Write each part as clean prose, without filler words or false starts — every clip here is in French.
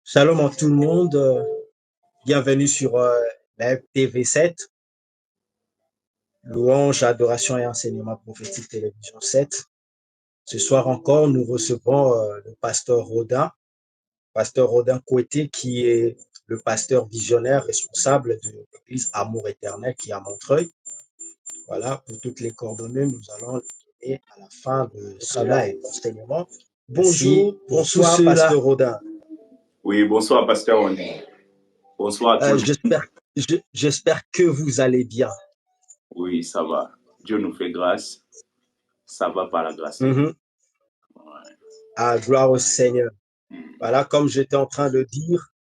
Shalom à tout le monde, bienvenue sur la TV7, louange, adoration et enseignement prophétique télévision 7. Ce soir encore, nous recevons le pasteur Rodin Kouété, qui est le pasteur visionnaire responsable de l'église Amour Éternel qui est à Montreuil. Voilà, pour toutes les coordonnées, nous allons les donner à la fin de cela et enseignement. Bonjour, bonsoir, pasteur Rodin. Oui, bonsoir, pasteur René. Bonsoir à tous. J'espère que vous allez bien. Oui, ça va. Dieu nous fait grâce. Ça va par la grâce de Dieu. Ouais. Ah, gloire au Seigneur. Voilà, comme j'étais en train de dire,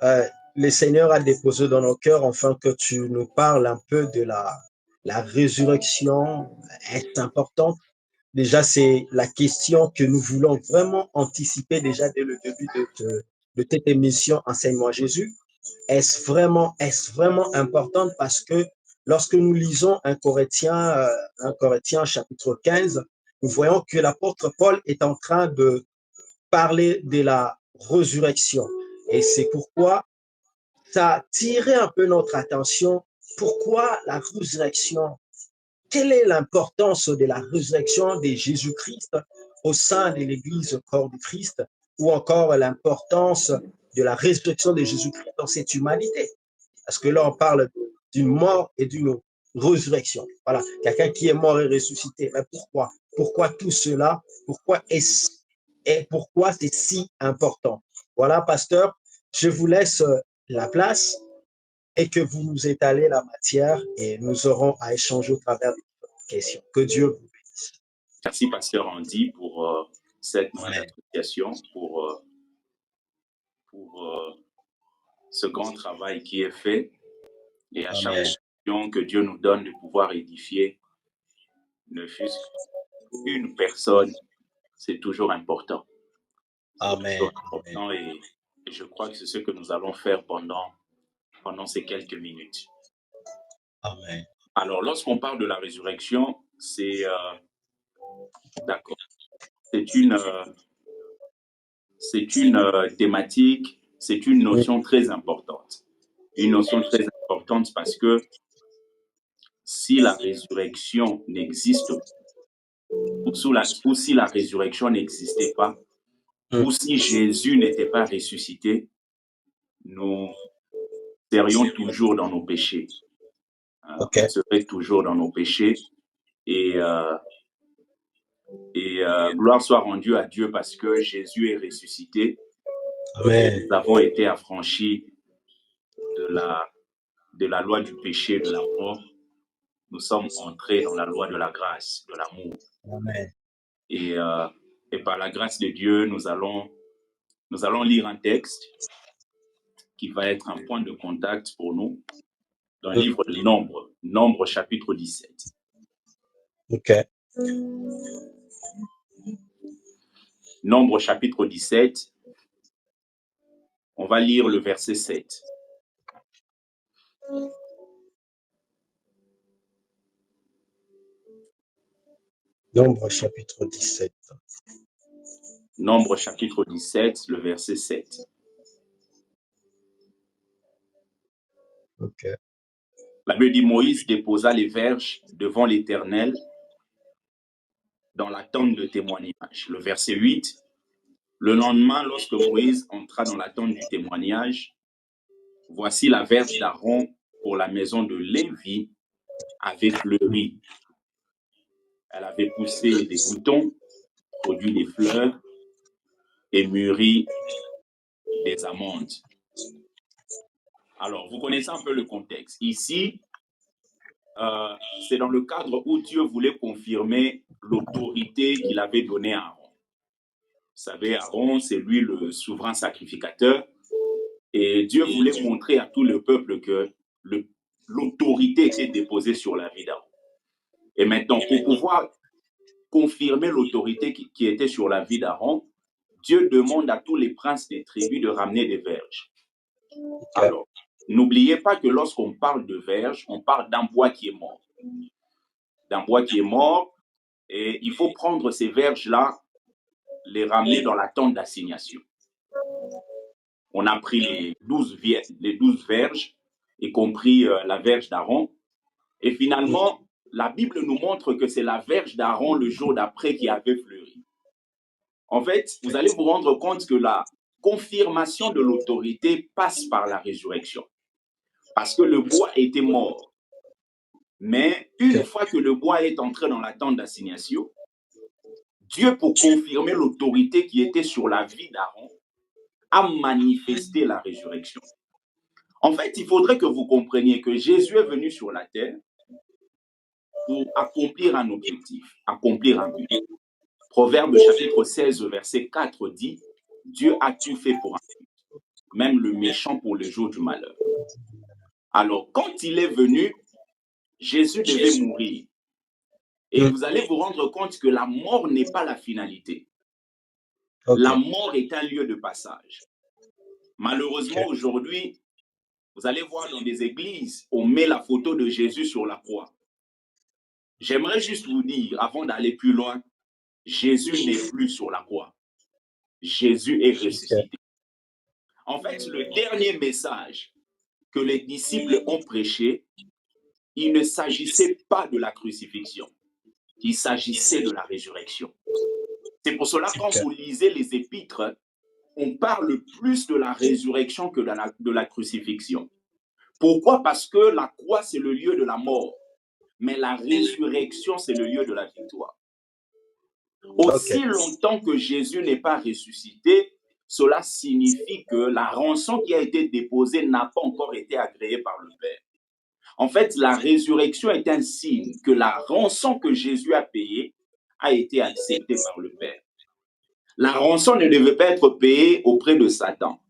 le Seigneur a déposé dans nos cœurs afin que tu nous parles un peu de la résurrection. Est importante. Déjà, c'est la question que nous voulons vraiment anticiper déjà dès le début de cette émission Enseignement Jésus. Est-ce vraiment important? Parce que lorsque nous lisons 1 Corinthiens chapitre 15, nous voyons que l'apôtre Paul est en train de parler de la résurrection. Et c'est pourquoi ça a tiré un peu notre attention. Pourquoi la résurrection? Quelle est l'importance de la résurrection de Jésus-Christ au sein de l'Église corps du Christ, ou encore l'importance de la résurrection de Jésus-Christ dans cette humanité? Parce que là, on parle d'une mort et d'une résurrection. Voilà, quelqu'un qui est mort et ressuscité. Mais pourquoi? Pourquoi tout cela? Pourquoi c'est si important? Voilà, pasteur, je vous laisse la place et que vous nous étalez la matière et nous aurons à échanger au travers des questions. Que Dieu vous bénisse. Merci, pasteur Andy, pour cette nouvelle association, pour ce grand travail qui est fait. Et à chaque occasion que Dieu nous donne de pouvoir édifier, ne fût-ce qu'une personne, c'est toujours important. Amen. Toujours important. Et je crois que c'est ce que nous allons faire pendant ces quelques minutes. Amen. Alors, lorsqu'on parle de la résurrection, c'est d'accord. C'est une thématique, c'est une notion très importante. Une notion très importante parce que si la résurrection n'existe pas, ou si la résurrection n'existait pas, ou si Jésus n'était pas ressuscité, nous serions toujours dans nos péchés. On serait toujours dans nos péchés. Et gloire soit rendue à Dieu parce que Jésus est ressuscité. Amen. Nous avons été affranchis de la loi du péché, de la mort. Nous sommes entrés dans la loi de la grâce, de l'amour. Amen. Et par la grâce de Dieu, nous allons lire un texte qui va être un point de contact pour nous dans le livre de Nombre chapitre 17. OK. Nombre chapitre 17, on va lire le verset 7. Nombre chapitre 17. Nombre chapitre 17, le verset 7. OK. La Bible dit, Moïse déposa les verges devant l'Éternel dans la tente de témoignage. Le verset 8. Le lendemain, lorsque Moïse entra dans la tente du témoignage, voici la verge d'Aaron pour la maison de Lévi avait fleuri. Elle avait poussé des boutons, produit des fleurs et mûri des amandes. Alors, vous connaissez un peu le contexte. Ici, c'est dans le cadre où Dieu voulait confirmer l'autorité qu'il avait donnée à Aaron. Vous savez, Aaron, c'est lui le souverain sacrificateur. Et Dieu voulait montrer à tout le peuple que l'autorité était déposée sur la vie d'Aaron. Et maintenant, pour pouvoir confirmer l'autorité qui était sur la vie d'Aaron, Dieu demande à tous les princes des tribus de ramener des verges. Alors, n'oubliez pas que lorsqu'on parle de verges, on parle d'un bois qui est mort. D'un bois qui est mort, et il faut prendre ces verges-là, les ramener dans la tente d'assignation. on a pris les 12 verges, y compris la verge d'Aaron. Et finalement, la Bible nous montre que c'est la verge d'Aaron le jour d'après qui avait fleuri. En fait, vous allez vous rendre compte que la confirmation de l'autorité passe par la résurrection. Parce que le bois était mort. Mais une fois que le bois est entré dans la tente d'assignation, Dieu, pour confirmer l'autorité qui était sur la vie d'Aaron, a manifesté la résurrection. En fait, il faudrait que vous compreniez que Jésus est venu sur la terre pour accomplir un objectif, accomplir un but. Proverbe chapitre 16, verset 4 dit « Dieu a tout fait pour un but, même le méchant pour le jour du malheur. » Alors, quand il est venu, Jésus devait mourir. Et vous allez vous rendre compte que la mort n'est pas la finalité. La mort est un lieu de passage. Malheureusement, aujourd'hui, vous allez voir dans des églises, on met la photo de Jésus sur la croix. J'aimerais juste vous dire, avant d'aller plus loin, Jésus n'est plus sur la croix. Jésus est ressuscité. En fait, le dernier message que les disciples ont prêché, il ne s'agissait pas de la crucifixion. Il s'agissait de la résurrection. C'est pour cela, quand vous lisez les épîtres, on parle plus de la résurrection que de la crucifixion. Pourquoi? Parce que la croix, c'est le lieu de la mort. Mais la résurrection, c'est le lieu de la victoire. Aussi longtemps que Jésus n'est pas ressuscité, cela signifie que la rançon qui a été déposée n'a pas encore été agréée par le Père. En fait, la résurrection est un signe que la rançon que Jésus a payée a été acceptée par le Père. La rançon ne devait pas être payée auprès de Satan.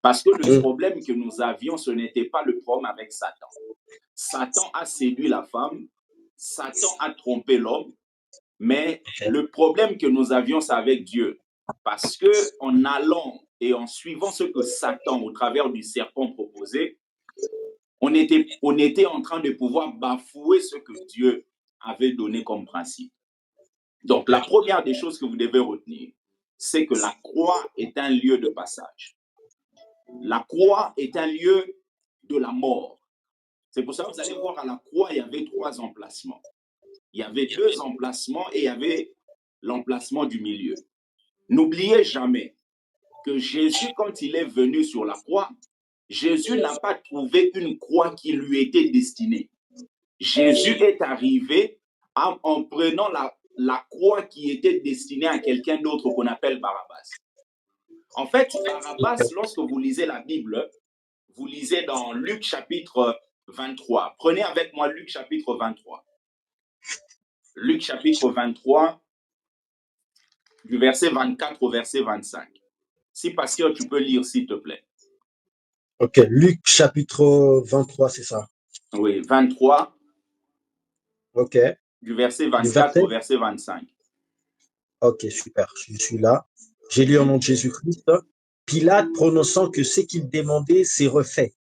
Parce que le problème que nous avions, ce n'était pas le problème avec Satan. Satan a séduit la femme, Satan a trompé l'homme, mais le problème que nous avions, c'est avec Dieu. Parce que en allant et en suivant ce que Satan, au travers du serpent, proposait, on était en train de pouvoir bafouer ce que Dieu avait donné comme principe. Donc, la première des choses que vous devez retenir, c'est que la croix est un lieu de passage. La croix est un lieu de la mort. C'est pour ça que vous allez voir à la croix, il y avait 3 emplacements. Il y avait 2 emplacements et il y avait l'emplacement du milieu. N'oubliez jamais que Jésus, quand il est venu sur la croix, Jésus n'a pas trouvé une croix qui lui était destinée. Jésus est arrivé en prenant la croix qui était destinée à quelqu'un d'autre qu'on appelle Barabbas. En fait, Barabbas, lorsque vous lisez la Bible, vous lisez dans Luc chapitre 23. Prenez avec moi Luc chapitre 23. Luc chapitre 23, du verset 24 au verset 25. Si pasteur, tu peux lire, s'il te plaît. Ok, Luc chapitre 23, c'est ça? Oui, 23. Ok. Du verset 24 au verset 25. Ok, super, je suis là. J'ai lu au nom de Jésus-Christ. Pilate, prononçant que ce qu'il demandait s'est refait,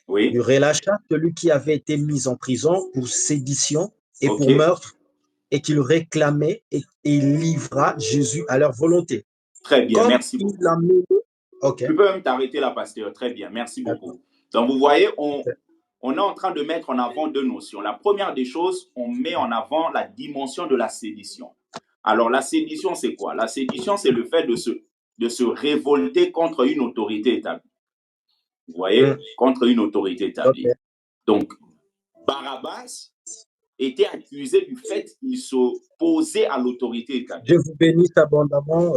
Oui. il relâcha celui qui avait été mis en prison pour sédition et pour meurtre, et qu'il réclamait, et il livra Jésus à leur volonté. Très bien, Comme merci beaucoup. Tu peux même t'arrêter là, pasteur. Très bien, merci beaucoup. Donc, vous voyez, on est en train de mettre en avant 2 notions. La première des choses, on met en avant la dimension de la sédition. Alors, la sédition, c'est quoi? La sédition, c'est le fait de se révolter contre une autorité établie. Vous voyez? Contre une autorité établie. Donc, Barabbas était accusé du fait qu'il s'opposait à l'autorité établie. Dieu vous bénisse abondamment.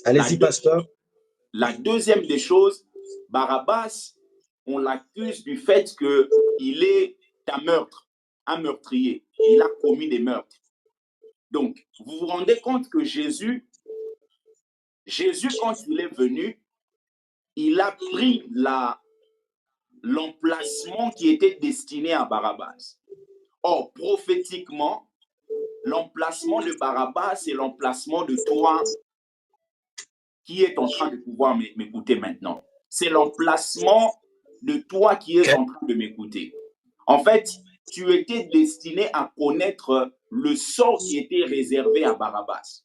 Allez-y, pasteur. La deuxième des choses, Barabbas, on l'accuse du fait qu'il est un meurtrier. Il a commis des meurtres. Donc, vous vous rendez compte que Jésus, quand il est venu, il a pris l'emplacement qui était destiné à Barabbas. Or, prophétiquement, l'emplacement de Barabbas, c'est l'emplacement de toi qui est en train de pouvoir m'écouter maintenant. C'est l'emplacement de toi qui es en train de m'écouter. En fait, tu étais destiné à connaître le sort qui était réservé à Barabbas.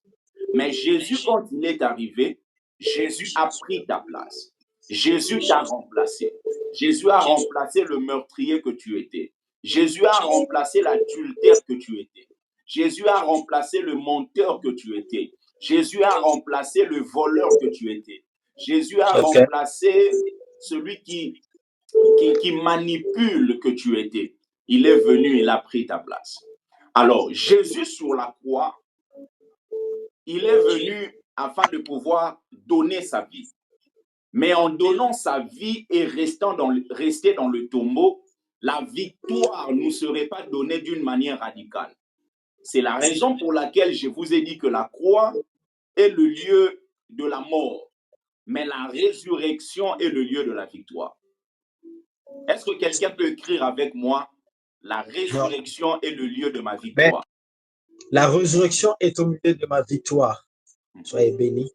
Mais Jésus, quand il est arrivé, Jésus a pris ta place. Jésus t'a remplacé. Jésus a remplacé le meurtrier que tu étais. Jésus a remplacé l'adultère que tu étais. Jésus a remplacé le menteur que tu étais. Jésus a remplacé le voleur que tu étais. Jésus a remplacé celui qui manipule que tu étais. Il est venu, il a pris ta place. Alors, Jésus sur la croix, il est venu afin de pouvoir donner sa vie. Mais en donnant sa vie et rester dans le tombeau, la victoire ne serait pas donnée d'une manière radicale. C'est la raison pour laquelle je vous ai dit que la croix est le lieu de la mort, mais la résurrection est le lieu de la victoire. Est-ce que quelqu'un peut écrire avec moi? La résurrection est le lieu de ma victoire. La résurrection est au milieu de ma victoire. Soyez bénis.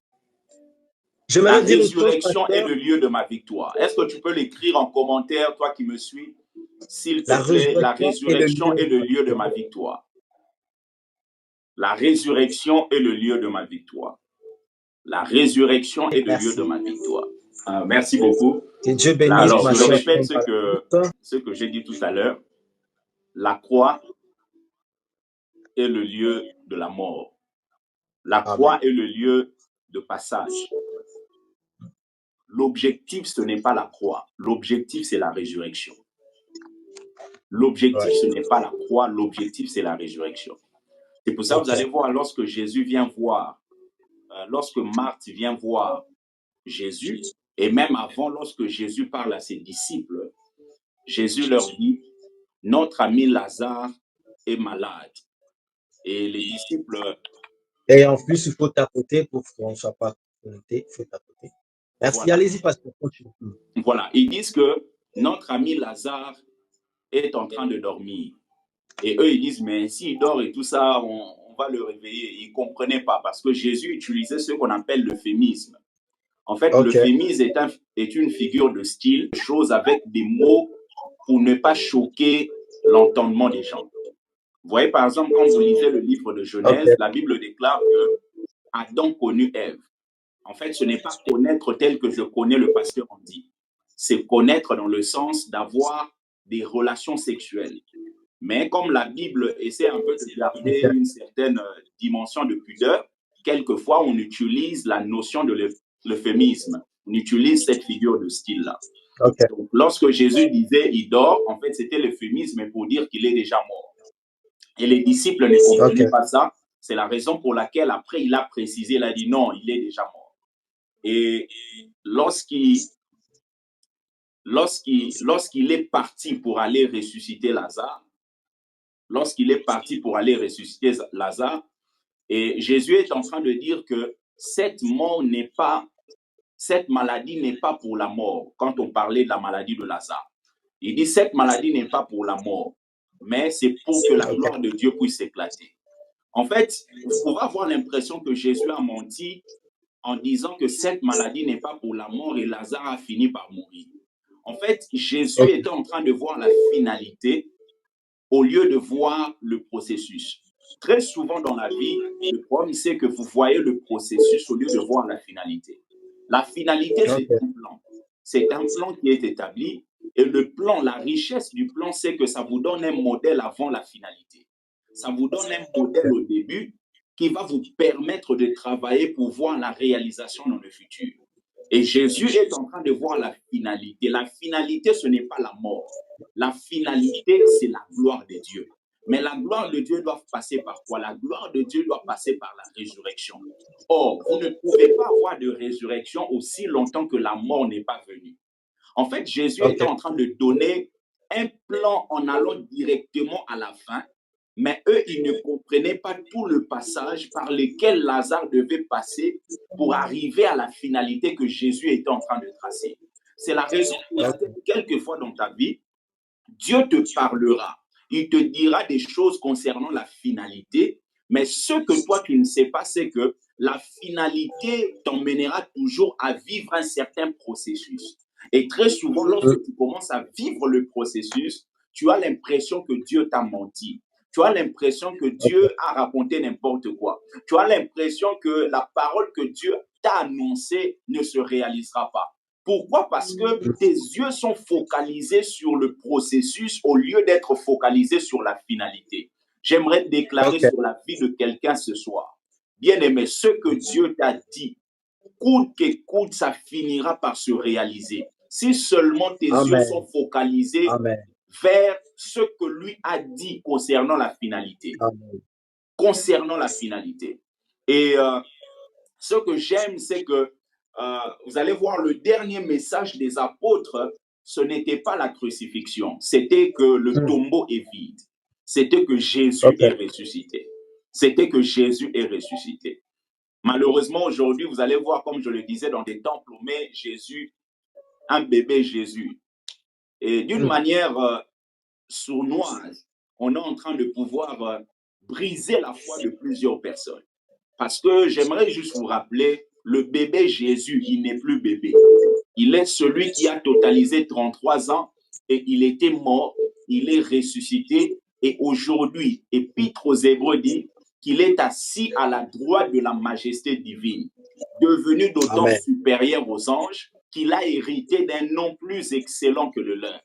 La résurrection est le lieu de ma victoire. Est-ce que tu peux l'écrire en commentaire, toi qui me suis? S'il te plaît, la résurrection est le lieu de ma victoire. La résurrection est le lieu de ma victoire. La résurrection est le lieu de ma victoire. Merci beaucoup. Que Dieu bénisse. Alors, je répète ce que j'ai dit tout à l'heure. La croix est le lieu de la mort. La croix est le lieu de passage. L'objectif, ce n'est pas la croix. L'objectif, c'est la résurrection. L'objectif, ce n'est pas la croix. L'objectif, c'est la résurrection. C'est pour ça que vous allez voir, lorsque Jésus vient voir, lorsque Marthe vient voir Jésus, et même avant, lorsque Jésus parle à ses disciples, Jésus leur dit, notre ami Lazare est malade. Et les disciples... Et en plus, il faut tapoter pour qu'on ne soit pas connecté. Il faut tapoter. Merci, voilà. Allez-y, pasteur. Voilà, ils disent que notre ami Lazare est en train de dormir. Et eux, ils disent, mais s'il dort et tout ça, on va le réveiller. Ils ne comprenaient pas parce que Jésus utilisait ce qu'on appelle l'euphémisme. En fait, l'euphémisme est une figure de style, chose avec des mots pour ne pas choquer l'entendement des gens. Vous voyez, par exemple, quand vous lisez le livre de Genèse, la Bible déclare que Adam connut Ève. En fait, ce n'est pas connaître tel que je connais le pasteur en dit. C'est connaître dans le sens d'avoir des relations sexuelles. Mais comme la Bible essaie un peu de garder une certaine dimension de pudeur, quelquefois on utilise la notion de l'euphémisme. On utilise cette figure de style-là. Donc, lorsque Jésus disait « il dort », en fait, c'était l'euphémisme pour dire qu'il est déjà mort. Et les disciples ne comprenaient pas ça. C'est la raison pour laquelle, après, il a précisé, il a dit « non, il est déjà mort ». Et lorsqu'il est parti pour aller ressusciter Lazare, et Jésus est en train de dire que cette maladie n'est pas pour la mort. Quand on parlait de la maladie de Lazare, il dit cette maladie n'est pas pour la mort, mais c'est pour que la gloire de Dieu puisse éclater. En fait, on va avoir l'impression que Jésus a menti en disant que cette maladie n'est pas pour la mort et Lazare a fini par mourir. En fait, Jésus était en train de voir la finalité au lieu de voir le processus. Très souvent dans la vie, le problème, c'est que vous voyez le processus au lieu de voir la finalité. La finalité, c'est un plan. C'est un plan qui est établi et le plan, la richesse du plan, c'est que ça vous donne un modèle avant la finalité. Ça vous donne un modèle au début qui va vous permettre de travailler pour voir la réalisation dans le futur. Et Jésus est en train de voir la finalité. La finalité, ce n'est pas la mort. La finalité, c'est la gloire de Dieu. Mais la gloire de Dieu doit passer par quoi? La gloire de Dieu doit passer par la résurrection. Or, vous ne pouvez pas avoir de résurrection aussi longtemps que la mort n'est pas venue. En fait, Jésus était en train de donner un plan en allant directement à la fin, mais eux, ils ne comprenaient pas tout le passage par lequel Lazare devait passer pour arriver à la finalité que Jésus était en train de tracer. C'est la raison pour laquelle, quelquefois dans ta vie, Dieu te parlera. Il te dira des choses concernant la finalité, mais ce que toi, tu ne sais pas, c'est que la finalité t'emmènera toujours à vivre un certain processus. Et très souvent, lorsque tu commences à vivre le processus, tu as l'impression que Dieu t'a menti. Tu as l'impression que Dieu a raconté n'importe quoi. Tu as l'impression que la parole que Dieu t'a annoncée ne se réalisera pas. Pourquoi? Parce que tes yeux sont focalisés sur le processus au lieu d'être focalisés sur la finalité. J'aimerais déclarer Ok. sur la vie de quelqu'un ce soir. Bien-aimé, ce que Dieu t'a dit, coûte que coûte, ça finira par se réaliser. Si seulement tes yeux sont Amen. focalisés Amen. vers ce que lui a dit concernant la finalité. Amen. Concernant la finalité. Et ce que j'aime, c'est que vous allez voir le dernier message des apôtres, ce n'était pas la crucifixion, c'était que le tombeau est vide. C'était que Jésus Ok. est ressuscité. C'était que Jésus est ressuscité. Malheureusement, aujourd'hui, vous allez voir, comme je le disais, dans des temples, on met Jésus, un bébé Jésus. Et d'une manière sournoise, on est en train de pouvoir briser la foi de plusieurs personnes. Parce que j'aimerais juste vous rappeler, le bébé Jésus, il n'est plus bébé. Il est celui qui a totalisé 33 ans et il était mort, il est ressuscité et aujourd'hui, Épître aux Hébreux dit qu'il est assis à la droite de la majesté divine, devenu d'autant Amen. supérieur aux anges qu'il a hérité d'un nom plus excellent que le leur.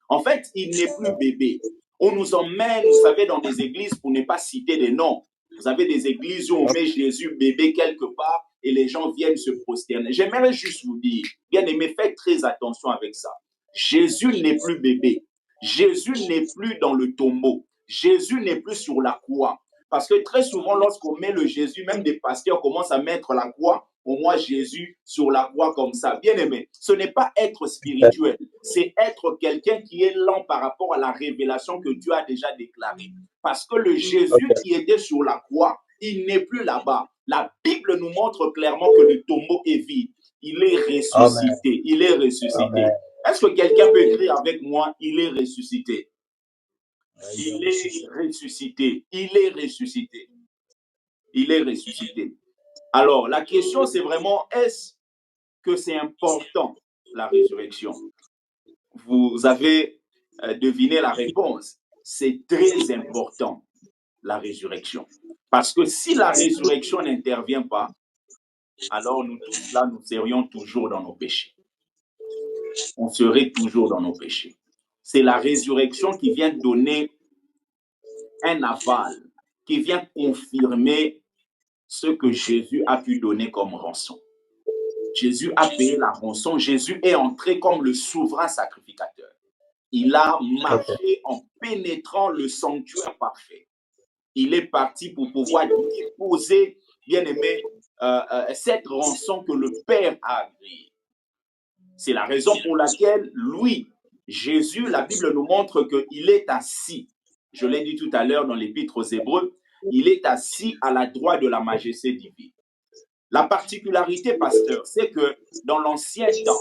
En fait, il n'est plus bébé. On nous emmène, vous savez, dans des églises, pour ne pas citer des noms. Vous avez des églises où on met Jésus bébé quelque part et les gens viennent se prosterner. J'aimerais juste vous dire, bien aimé, faites très attention avec ça. Jésus n'est plus bébé. Jésus n'est plus dans le tombeau. Jésus n'est plus sur la croix. Parce que très souvent, lorsqu'on met le Jésus, même des pasteurs commencent à mettre la croix, au moins Jésus sur la croix comme ça. Bien aimé, ce n'est pas être spirituel, c'est être quelqu'un qui est lent par rapport à la révélation que Dieu a déjà déclarée. Parce que le Jésus qui était sur la croix, il n'est plus là-bas. La Bible nous montre clairement que le tombeau est vide. Il est ressuscité. Amen. Il est ressuscité. Amen. Est-ce que quelqu'un peut écrire avec moi, il est ressuscité? Il est ressuscité. Il est ressuscité. Il est ressuscité. Alors, la question, c'est vraiment, est-ce que c'est important, la résurrection? Vous avez deviné la réponse. C'est très important, la résurrection. Parce que si la résurrection n'intervient pas, alors nous tous là, nous serions toujours dans nos péchés. On serait toujours dans nos péchés. C'est la résurrection qui vient donner un aval, qui vient confirmer ce que Jésus a pu donner comme rançon. Jésus a payé la rançon. Jésus est entré comme le souverain sacrificateur. Il a marché en pénétrant le sanctuaire parfait. Il est parti pour pouvoir déposer, bien aimé, cette rançon que le Père a agréée. C'est la raison pour laquelle lui, Jésus, la Bible nous montre qu'il est assis. Je l'ai dit tout à l'heure dans l'Épître aux Hébreux, il est assis à la droite de la majesté divine. La particularité, pasteur, c'est que dans l'ancien temps,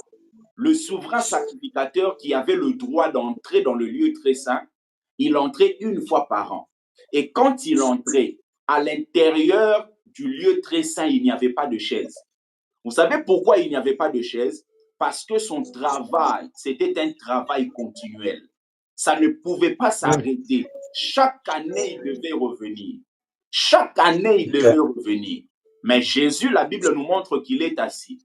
le souverain sacrificateur qui avait le droit d'entrer dans le lieu très saint, il entrait une fois par an. Et quand il entrait, à l'intérieur du lieu très saint, il n'y avait pas de chaise. Vous savez pourquoi il n'y avait pas de chaise? Parce que son travail, c'était un travail continuel. Ça ne pouvait pas s'arrêter. Chaque année, il devait revenir. Chaque année, il devait revenir. Mais Jésus, la Bible nous montre qu'il est assis.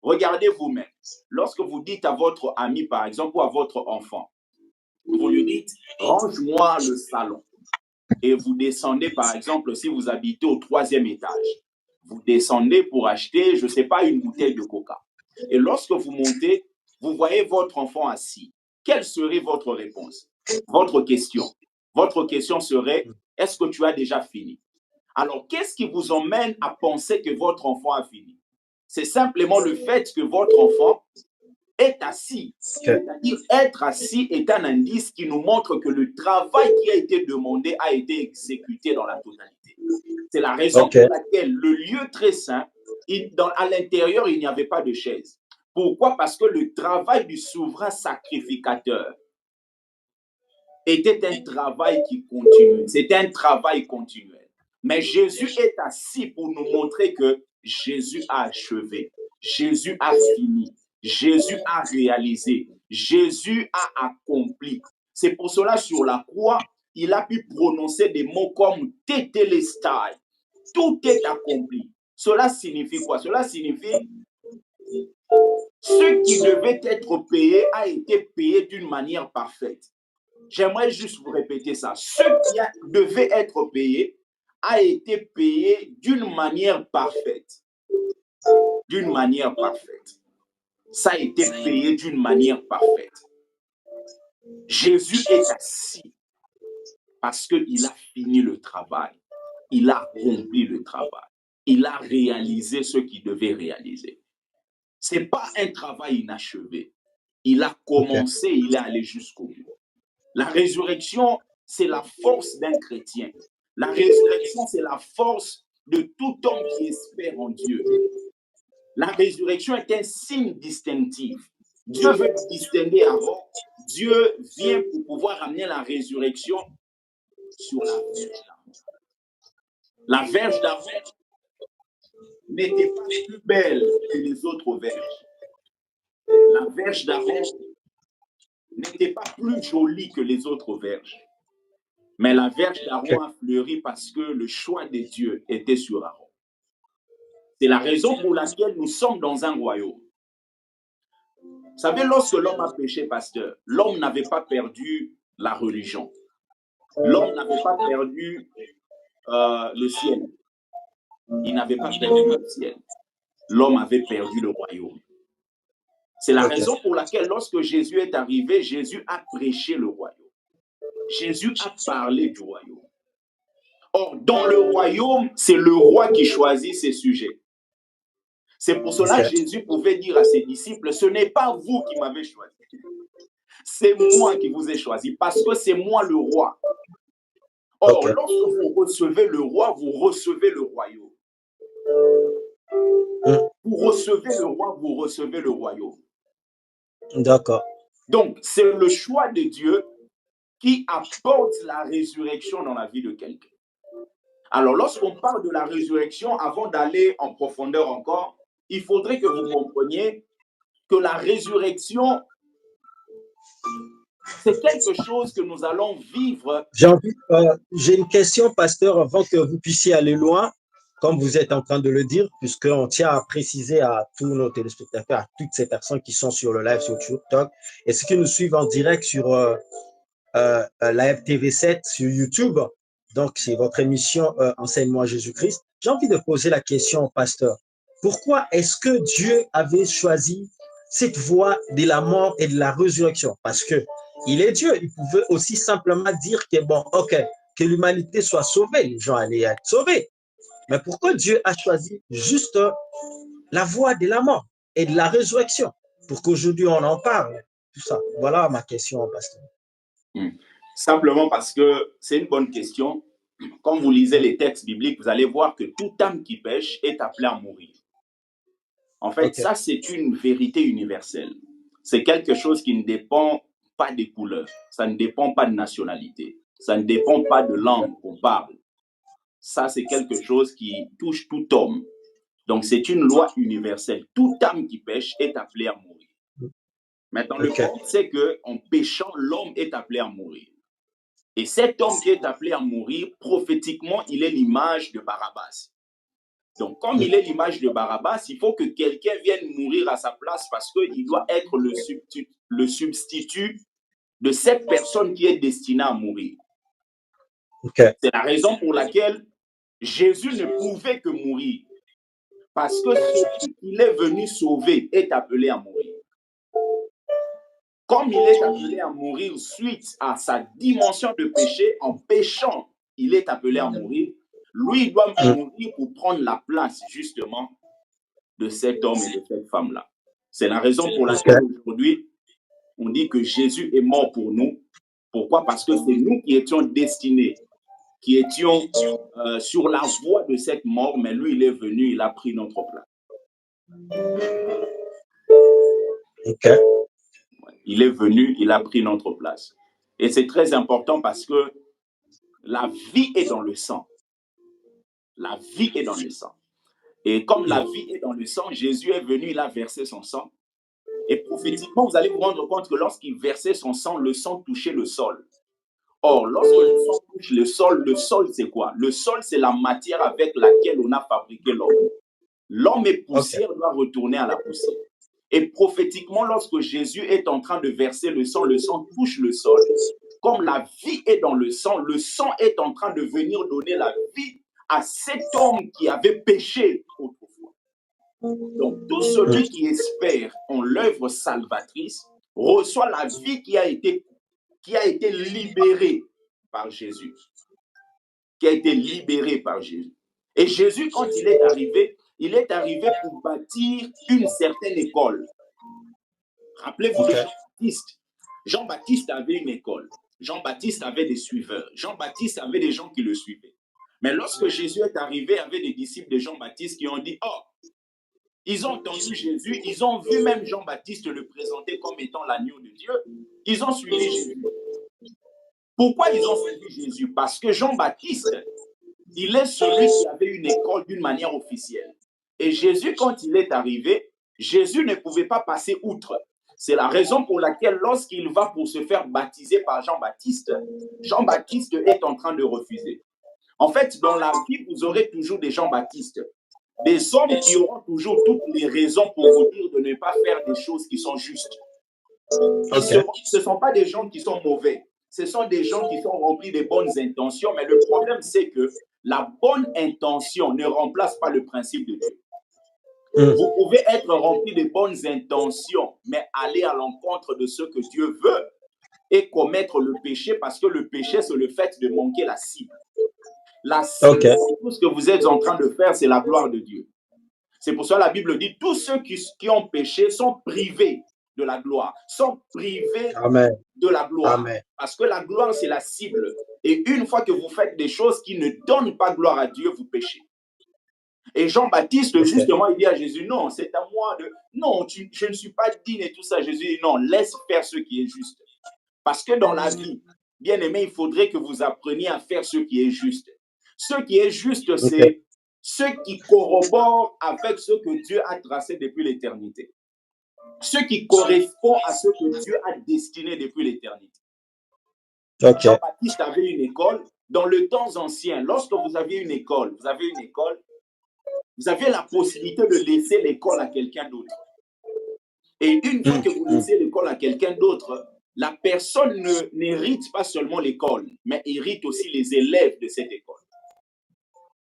Regardez vous-même. Lorsque vous dites à votre ami, par exemple, ou à votre enfant, vous lui dites, range-moi le salon. Et vous descendez, par exemple, si vous habitez au 3e étage, vous descendez pour acheter, je ne sais pas, une bouteille de coca. Et lorsque vous montez, vous voyez votre enfant assis. Quelle serait votre réponse? Votre question serait, est-ce que tu as déjà fini? Alors, qu'est-ce qui vous emmène à penser que votre enfant a fini? C'est simplement le fait que votre enfant est assis. C'est-à-dire, être assis est un indice qui nous montre que le travail qui a été demandé a été exécuté dans la totalité. C'est la raison pour laquelle le lieu très saint, à l'intérieur, il n'y avait pas de chaise. Pourquoi? Parce que le travail du souverain sacrificateur était un travail qui continue. C'était un travail continuel. Mais Jésus est assis pour nous montrer que Jésus a achevé. Jésus a fini. Jésus a réalisé. Jésus a accompli. C'est pour cela, sur la croix, il a pu prononcer des mots comme Tétélestai. Tout est accompli. Cela signifie quoi? Cela signifie ce qui devait être payé a été payé d'une manière parfaite. J'aimerais juste vous répéter ça. Ce qui devait être payé a été payé d'une manière parfaite. D'une manière parfaite. Ça a été payé d'une manière parfaite. Jésus est assis parce qu'il a fini le travail. Il a accompli le travail. Il a réalisé ce qu'il devait réaliser. Ce n'est pas un travail inachevé. Il a commencé, il est allé jusqu'au bout. La résurrection, c'est la force d'un chrétien. La résurrection, c'est la force de tout homme qui espère en Dieu. La résurrection est un signe distinctif. Dieu veut distinguer avant. Dieu vient pour pouvoir amener la résurrection sur la verge d'Aaron. La verge d'Aaron n'était pas plus belle que les autres verges. La verge d'Aaron n'était pas plus jolie que les autres verges. Mais la verge d'Aaron a fleuri parce que le choix de Dieu était sur Aaron. C'est la raison pour laquelle nous sommes dans un royaume. Vous savez, lorsque l'homme a péché, pasteur, l'homme n'avait pas perdu la religion. L'homme n'avait pas perdu le ciel. Il n'avait pas perdu le ciel. L'homme avait perdu le royaume. C'est la raison pour laquelle lorsque Jésus est arrivé, Jésus a prêché le royaume. Jésus a parlé du royaume. Or, dans le royaume, c'est le roi qui choisit ses sujets. C'est pour cela que Jésus pouvait dire à ses disciples, ce n'est pas vous qui m'avez choisi. C'est moi qui vous ai choisi parce que c'est moi le roi. Or, lorsque vous recevez le roi, vous recevez le royaume. Vous recevez le roi, vous recevez le royaume. D'accord. Donc, c'est le choix de Dieu qui apporte la résurrection dans la vie de quelqu'un. Alors, lorsqu'on parle de la résurrection, avant d'aller en profondeur encore, il faudrait que vous compreniez que la résurrection, c'est quelque chose que nous allons vivre. J'ai une question, pasteur, avant que vous puissiez aller loin, comme vous êtes en train de le dire, puisqu'on tient à préciser à tous nos téléspectateurs, à toutes ces personnes qui sont sur le live sur TikTok et ceux qui nous suivent en direct sur la FTV7 sur YouTube. Donc, c'est votre émission Enseigne-moi Jésus-Christ. J'ai envie de poser la question au pasteur. Pourquoi est-ce que Dieu avait choisi cette voie de la mort et de la résurrection? Parce que il est Dieu. Il pouvait aussi simplement dire que bon, ok, que l'humanité soit sauvée, les gens allaient être sauvés. Mais pourquoi Dieu a choisi juste la voie de la mort et de la résurrection pour qu'aujourd'hui on en parle? Tout ça. Voilà ma question, pasteur. Simplement parce que c'est une bonne question. Quand vous lisez les textes bibliques, vous allez voir que toute âme qui pêche est appelée à mourir. En fait, ça, c'est une vérité universelle. C'est quelque chose qui ne dépend pas des couleurs. Ça ne dépend pas de nationalité. Ça ne dépend pas de langue qu'on parle. Ça, c'est quelque chose qui touche tout homme. Donc, c'est une loi universelle. Toute âme qui pêche est appelée à mourir. Maintenant, le point, c'est qu'en péchant, l'homme est appelé à mourir. Et cet homme qui est appelé à mourir, prophétiquement, il est l'image de Barabbas. Donc, comme il est l'image de Barabbas, il faut que quelqu'un vienne mourir à sa place parce qu'il doit être le substitut de cette personne qui est destinée à mourir. C'est la raison pour laquelle Jésus ne pouvait que mourir. Parce que celui qu'il est venu sauver est appelé à mourir. Comme il est appelé à mourir suite à sa dimension de péché, en péchant, il est appelé à mourir. Lui, il doit mourir pour prendre la place, justement, de cet homme et de cette femme-là. C'est la raison pour laquelle aujourd'hui, on dit que Jésus est mort pour nous. Pourquoi? Parce que c'est nous qui étions destinés, qui étions sur la voie de cette mort, mais lui, il est venu, il a pris notre place. Il est venu, il a pris notre place. Et c'est très important parce que la vie est dans le sang. La vie est dans le sang. Et comme la vie est dans le sang, Jésus est venu, il a versé son sang. Et prophétiquement, vous allez vous rendre compte que lorsqu'il versait son sang, le sang touchait le sol. Or, lorsque le sang touche le sol, c'est quoi? Le sol, c'est la matière avec laquelle on a fabriqué l'homme. L'homme est poussière, doit retourner à la poussière. Et prophétiquement, lorsque Jésus est en train de verser le sang touche le sol. Comme la vie est dans le sang est en train de venir donner la vie à cet homme qui avait péché autrefois. Donc, tout celui qui espère en l'œuvre salvatrice reçoit la vie qui a été libérée par Jésus. Qui a été libérée par Jésus. Et Jésus, quand il est arrivé pour bâtir une certaine école. Rappelez-vous de Jean-Baptiste. Jean-Baptiste avait une école. Jean-Baptiste avait des suiveurs. Jean-Baptiste avait des gens qui le suivaient. Mais lorsque Jésus est arrivé, il y avait des disciples de Jean-Baptiste qui ont dit, oh, ils ont entendu Jésus, ils ont vu même Jean-Baptiste le présenter comme étant l'agneau de Dieu. Ils ont suivi Jésus. Pourquoi ils ont suivi Jésus? Parce que Jean-Baptiste, il est celui qui avait une école d'une manière officielle. Et Jésus, quand il est arrivé, Jésus ne pouvait pas passer outre. C'est la raison pour laquelle lorsqu'il va pour se faire baptiser par Jean-Baptiste, Jean-Baptiste est en train de refuser. En fait, dans la vie, vous aurez toujours des Jean-Baptistes. Des hommes qui auront toujours toutes les raisons pour vous dire de ne pas faire des choses qui sont justes. Ce ne sont pas des gens qui sont mauvais. Ce sont des gens qui sont remplis de bonnes intentions. Mais le problème, c'est que la bonne intention ne remplace pas le principe de Dieu. Vous pouvez être rempli de bonnes intentions, mais aller à l'encontre de ce que Dieu veut et commettre le péché, parce que le péché, c'est le fait de manquer la cible. La cible, tout ce que vous êtes en train de faire, c'est la gloire de Dieu. C'est pour ça que la Bible dit, tous ceux qui ont péché sont privés de la gloire, sont privés de la gloire. Amen. Parce que la gloire, c'est la cible. Et une fois que vous faites des choses qui ne donnent pas gloire à Dieu, vous péchez. Et Jean-Baptiste, justement, il dit à Jésus, non, c'est à moi de... Non, je ne suis pas digne et tout ça. Jésus dit, non, laisse faire ce qui est juste. Parce que dans la vie, bien aimé, il faudrait que vous appreniez à faire ce qui est juste. Ce qui est juste, c'est ce qui corrobore avec ce que Dieu a tracé depuis l'éternité. Ce qui correspond à ce que Dieu a destiné depuis l'éternité. Jean-Baptiste avait une école. Dans le temps ancien, lorsque vous aviez une école, vous avez la possibilité de laisser l'école à quelqu'un d'autre. Et une fois que vous laissez l'école à quelqu'un d'autre, la personne n'hérite pas seulement l'école, mais hérite aussi les élèves de cette école.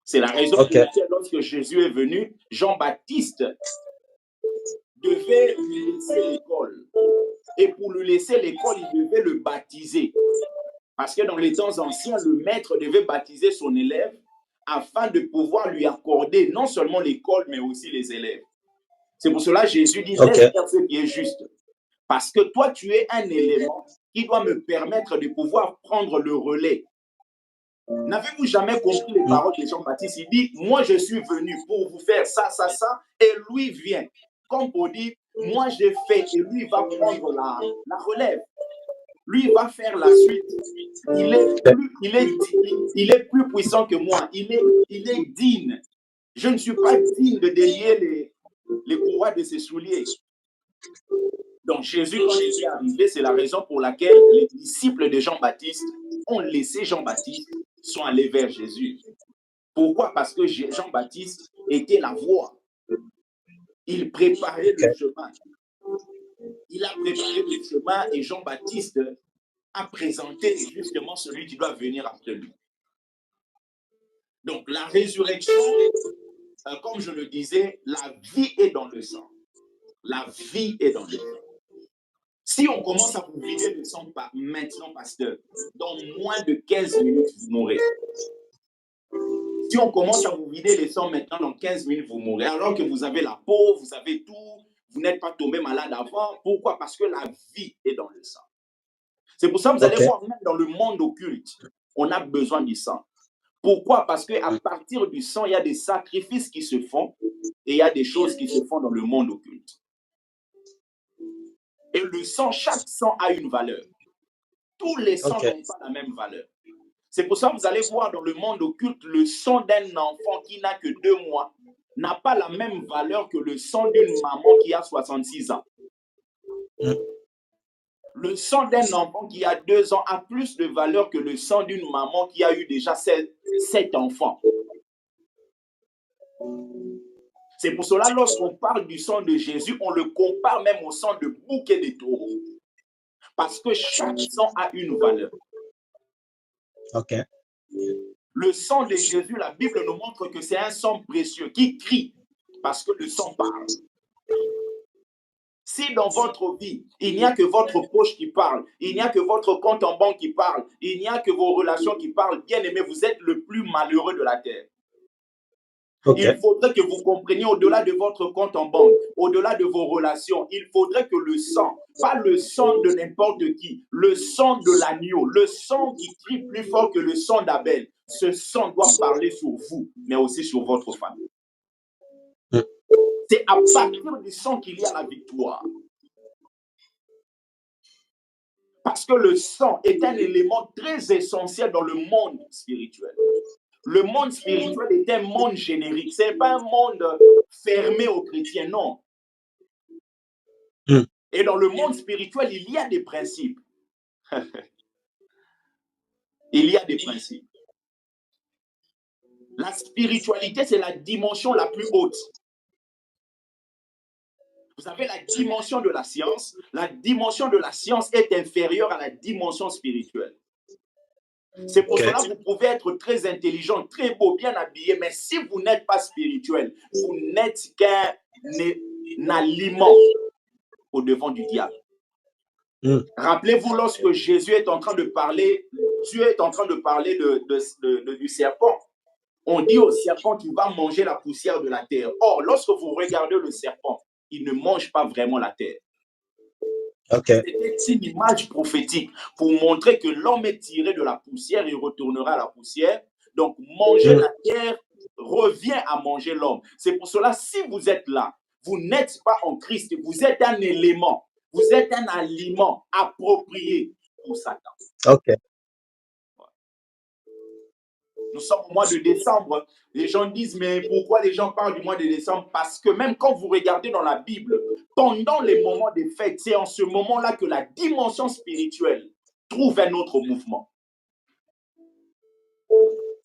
C'est la raison pour laquelle, lorsque Jésus est venu, Jean-Baptiste devait lui laisser l'école. Et pour lui laisser l'école, il devait le baptiser. Parce que dans les temps anciens, le maître devait baptiser son élève afin de pouvoir lui accorder non seulement l'école, mais aussi les élèves. C'est pour cela que Jésus dit, laisse faire ce qui est juste. Parce que toi, tu es un élément qui doit me permettre de pouvoir prendre le relais. N'avez-vous jamais compris les paroles de Jean-Baptiste? Il dit, moi, je suis venu pour vous faire ça, ça, ça, et lui vient. Comme pour dire, moi, j'ai fait, et lui va prendre la relève. Lui va faire la suite. Il est plus puissant que moi. Il est digne. Je ne suis pas digne de délier les courroies de ses souliers. Donc Jésus, quand il est arrivé, c'est la raison pour laquelle les disciples de Jean-Baptiste ont laissé Jean-Baptiste, sont allés vers Jésus. Pourquoi? Parce que Jean-Baptiste était la voie. Il préparait le chemin. Il a préparé le chemin et Jean-Baptiste a présenté justement celui qui doit venir après lui. Donc la résurrection, comme je le disais, la vie est dans le sang. La vie est dans le sang. Si on commence à vous vider le sang maintenant, pasteur, dans moins de 15 minutes, vous mourrez. Si on commence à vous vider le sang maintenant, dans 15 minutes, vous mourrez. Alors que vous avez la peau, vous avez tout, vous n'êtes pas tombé malade avant. Pourquoi? Parce que la vie est dans le sang. C'est pour ça que vous allez voir, même dans le monde occulte, on a besoin du sang. Pourquoi? Parce qu'à partir du sang, il y a des sacrifices qui se font et il y a des choses qui se font dans le monde occulte. Et le sang, chaque sang a une valeur. Tous les sangs n'ont pas la même valeur. C'est pour ça que vous allez voir dans le monde occulte, le sang d'un enfant qui n'a que 2 mois n'a pas la même valeur que le sang d'une maman qui a 66 ans. Le sang d'un enfant qui a 2 ans a plus de valeur que le sang d'une maman qui a eu déjà 7 enfants. C'est pour cela, lorsqu'on parle du sang de Jésus, on le compare même au sang de bouc et de taureau. Parce que chaque sang a une valeur. OK. Le sang de Jésus, la Bible nous montre que c'est un sang précieux qui crie parce que le sang parle. Si dans votre vie, il n'y a que votre poche qui parle, il n'y a que votre compte en banque qui parle, il n'y a que vos relations qui parlent, bien aimé, vous êtes le plus malheureux de la terre. OK. Il faudrait que vous compreniez au-delà de votre compte en banque, au-delà de vos relations, il faudrait que le sang, pas le sang de n'importe qui, le sang de l'agneau, le sang qui crie plus fort que le sang d'Abel, ce sang doit parler sur vous, mais aussi sur votre famille. C'est à partir du sang qu'il y a la victoire. Parce que le sang est un élément très essentiel dans le monde spirituel. Le monde spirituel est un monde générique. Ce n'est pas un monde fermé aux chrétiens, non. Et dans le monde spirituel, il y a des principes. Il y a des principes. La spiritualité, c'est la dimension la plus haute. Vous avez la dimension de la science. La dimension de la science est inférieure à la dimension spirituelle. C'est pour cela que vous pouvez être très intelligent, très beau, bien habillé, mais si vous n'êtes pas spirituel, vous n'êtes qu'un aliment au devant du diable. Rappelez-vous, lorsque Jésus est en train de parler, Dieu est en train de parler du serpent. On dit au serpent qu'il va manger la poussière de la terre. Or, lorsque vous regardez le serpent, il ne mange pas vraiment la terre. C'était une image prophétique pour montrer que l'homme est tiré de la poussière, il retournera à la poussière. Donc, manger la terre revient à manger l'homme. C'est pour cela, si vous êtes là, vous n'êtes pas en Christ, vous êtes un élément, vous êtes un aliment approprié pour Satan. Nous sommes au mois de décembre. Les gens disent, mais pourquoi les gens parlent du mois de décembre? Parce que même quand vous regardez dans la Bible, pendant les moments des fêtes, c'est en ce moment-là que la dimension spirituelle trouve un autre mouvement.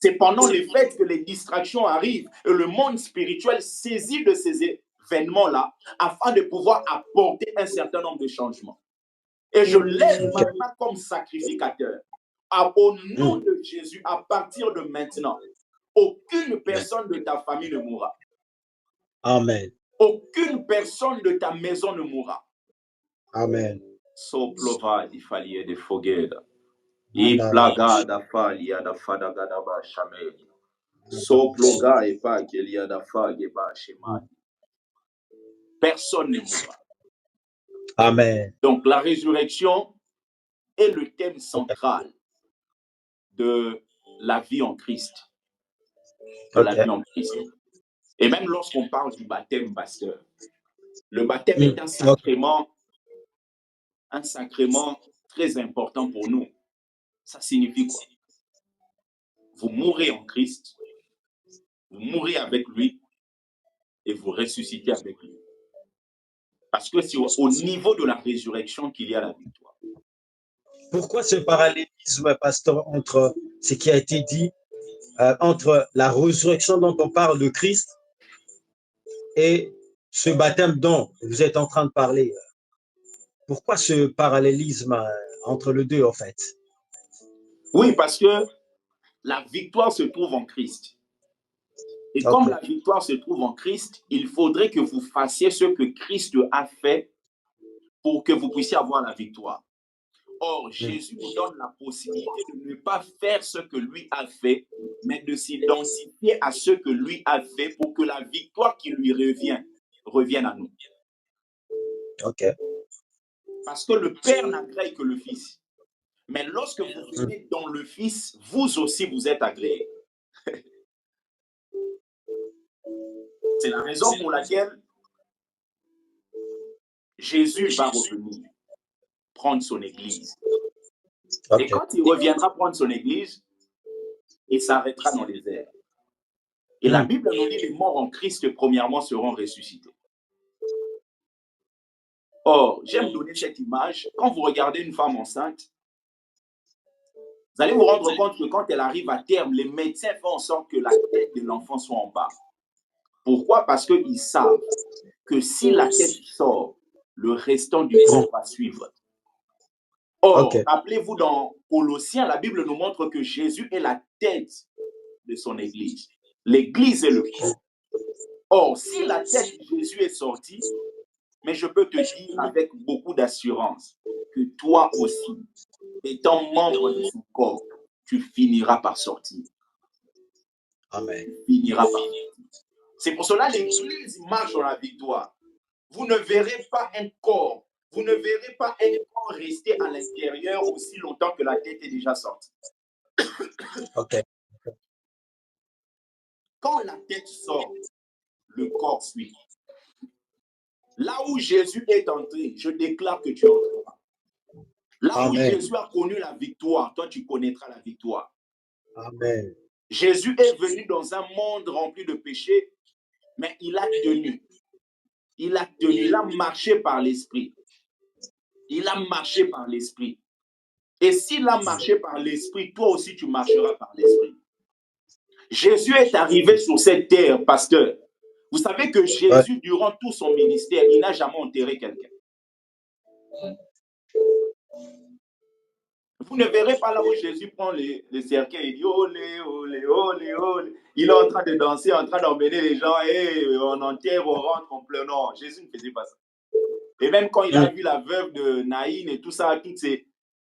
C'est pendant les fêtes que les distractions arrivent et le monde spirituel saisit de ces événements-là afin de pouvoir apporter un certain nombre de changements. Et je lève ma main comme sacrificateur. Au nom de Jésus, à partir de maintenant, aucune personne de ta famille ne mourra. Amen. Aucune personne de ta maison ne mourra. Amen. Soplova di falie de fogeda. I plaga da falia da fadagada ba shameli. Soploga e pa kelia da fage ba shemani. Personne ne mourra. Amen. Donc la résurrection est le thème central de la vie en Christ. De la vie en Christ. Et même lorsqu'on parle du baptême, pasteur, le baptême est un sacrement très important pour nous. Ça signifie quoi? Vous mourrez en Christ, vous mourrez avec lui et vous ressuscitez avec lui. Parce que c'est au niveau de la résurrection qu'il y a la victoire. Pourquoi ce parallélisme, pasteur, entre ce qui a été dit, entre la résurrection dont on parle de Christ et ce baptême dont vous êtes en train de parler? Pourquoi ce parallélisme entre les deux, en fait? Oui, parce que la victoire se trouve en Christ. Et comme la victoire se trouve en Christ, il faudrait que vous fassiez ce que Christ a fait pour que vous puissiez avoir la victoire. Or, Jésus nous donne la possibilité de ne pas faire ce que lui a fait, mais de s'identifier à ce que lui a fait pour que la victoire qui lui revienne à nous. Parce que le Père n'agrée que le Fils. Mais lorsque vous venez dans le Fils, vous aussi vous êtes agréé. C'est la raison pour laquelle Jésus va revenir prendre son église. Et quand il reviendra prendre son église, il s'arrêtera dans les airs. Et la Bible nous dit les morts en Christ, premièrement, seront ressuscités. Or, j'aime donner cette image. Quand vous regardez une femme enceinte, vous allez vous rendre compte que quand elle arrive à terme, les médecins font en sorte que la tête de l'enfant soit en bas. Pourquoi? Parce qu'ils savent que si la tête sort, le restant du corps va suivre. Or, rappelez-vous, dans Colossiens, la Bible nous montre que Jésus est la tête de son Église. L'Église est le corps. Or, si la tête de Jésus est sortie, mais je peux te dire avec beaucoup d'assurance que toi aussi, étant membre de son corps, tu finiras par sortir. Amen. Tu finiras par sortir. C'est pour cela que l'Église marche dans la victoire. Vous ne verrez pas un corps, vous ne verrez pas un corps rester à l'intérieur aussi longtemps que la tête est déjà sortie. Ok. Quand la tête sort, le corps suit. Là où Jésus est entré, je déclare que tu entreras. Là où Jésus a connu la victoire, toi tu connaîtras la victoire. Amen. Jésus est venu dans un monde rempli de péchés, mais il a tenu. Il a tenu, il a marché par l'Esprit. Il a marché par l'Esprit. Et s'il a marché par l'Esprit, toi aussi tu marcheras par l'Esprit. Jésus est arrivé sur cette terre, pasteur. Vous savez que Jésus, durant tout son ministère, il n'a jamais enterré quelqu'un. Vous ne verrez pas là où Jésus prend les cercueils et dit olé, olé, olé, olé. Il est en train de danser, en train d'emmener les gens et on enterre, on rentre, on pleure. Non, Jésus ne faisait pas ça. Et même quand il a vu la veuve de Naïn et tout ça,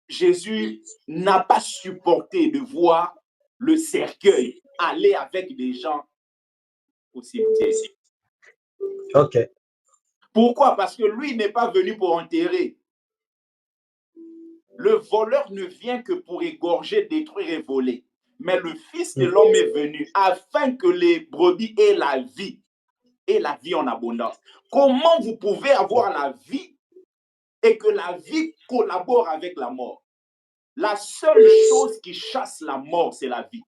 Jésus n'a pas supporté de voir le cercueil aller avec des gens au cimetière. Ok. Pourquoi? Parce que lui n'est pas venu pour enterrer. Le voleur ne vient que pour égorger, détruire et voler. Mais le Fils de l'homme est venu afin que les brebis aient la vie et la vie en abondance. Comment vous pouvez avoir la vie et que la vie collabore avec la mort? La seule chose qui chasse la mort, c'est la vie.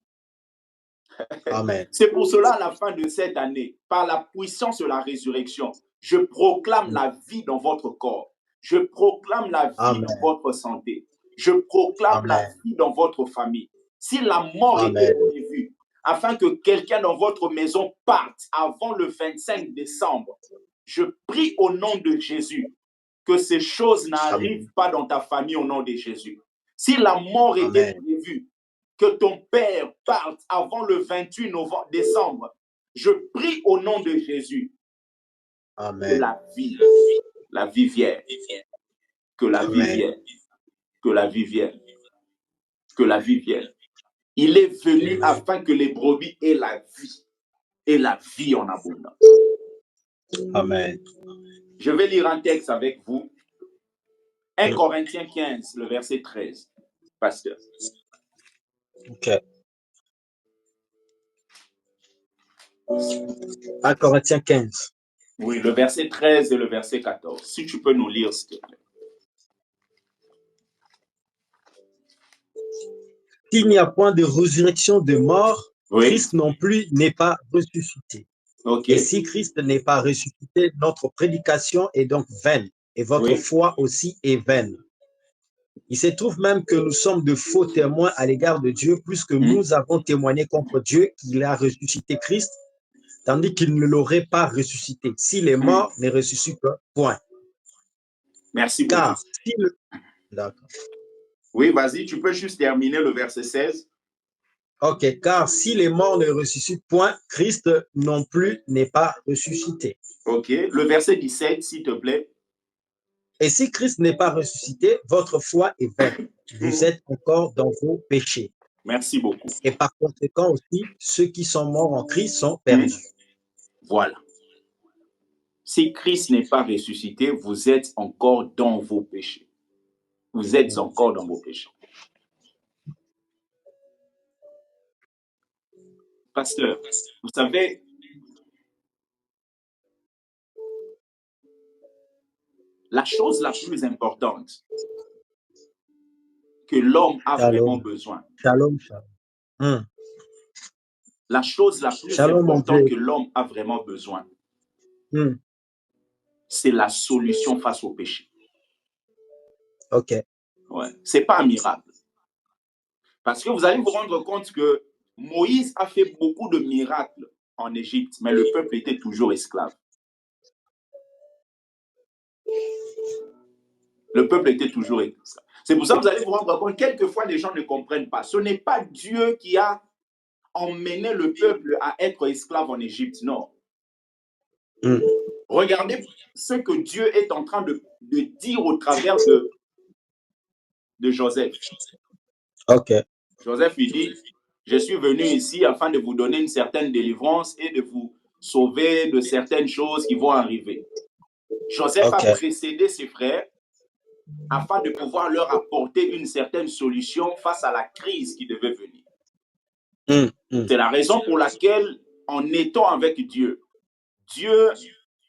Amen. C'est pour cela, à la fin de cette année, par la puissance de la résurrection, je proclame la vie dans votre corps. Je proclame la vie dans votre santé. Je proclame la vie dans votre famille. Si la mort était prévue, afin que quelqu'un dans votre maison parte avant le 25 décembre, je prie au nom de Jésus que ces choses n'arrivent pas dans ta famille au nom de Jésus. Si la mort était prévue, que ton père parte avant le 28 décembre, je prie au nom de Jésus que la vie vienne, que la vie vienne, que la vie vienne, que la vie vienne. Il est venu afin que les brebis aient la vie en abondance. Amen. Je vais lire un texte avec vous. 1 Corinthiens 15, le verset 13. Pasteur. Ok. 1 Corinthiens 15. Oui, le verset 13 et le verset 14. Si tu peux nous lire, s'il te plaît. S'il n'y a point de résurrection de mort, Christ non plus n'est pas ressuscité. Et si Christ n'est pas ressuscité, notre prédication est donc vaine, et votre foi aussi est vaine. Il se trouve même que nous sommes de faux témoins à l'égard de Dieu, puisque nous avons témoigné contre Dieu qu'il a ressuscité Christ, tandis qu'il ne l'aurait pas ressuscité. Si les morts ne ressuscitent pas, point. Merci beaucoup. Car si le... D'accord. Oui, vas-y, tu peux juste terminer le verset 16. Ok, car si les morts ne ressuscitent point, Christ non plus n'est pas ressuscité. Ok, le verset 17, s'il te plaît. Et si Christ n'est pas ressuscité, votre foi est vaine. Vous êtes encore dans vos péchés. Merci beaucoup. Et par conséquent aussi, ceux qui sont morts en Christ sont perdus. Voilà. Si Christ n'est pas ressuscité, vous êtes encore dans vos péchés. Vous êtes encore dans vos péchés. Pasteur, vous savez, la chose la plus importante que l'homme a vraiment besoin. Shalom, shalom. La chose la plus importante que l'homme a vraiment besoin, c'est la solution face au péché. Ok. Ouais. Ce n'est pas un miracle. Parce que vous allez vous rendre compte que Moïse a fait beaucoup de miracles en Égypte, mais le peuple était toujours esclave. Le peuple était toujours esclave. C'est pour ça que vous allez vous rendre compte, quelquefois les gens ne comprennent pas. Ce n'est pas Dieu qui a emmené le peuple à être esclave en Égypte, non. Regardez ce que Dieu est en train de dire au travers de Joseph. Ok. Joseph lui dit, je suis venu ici afin de vous donner une certaine délivrance et de vous sauver de certaines choses qui vont arriver. Joseph a précédé ses frères afin de pouvoir leur apporter une certaine solution face à la crise qui devait venir. C'est la raison pour laquelle, en étant avec Dieu, Dieu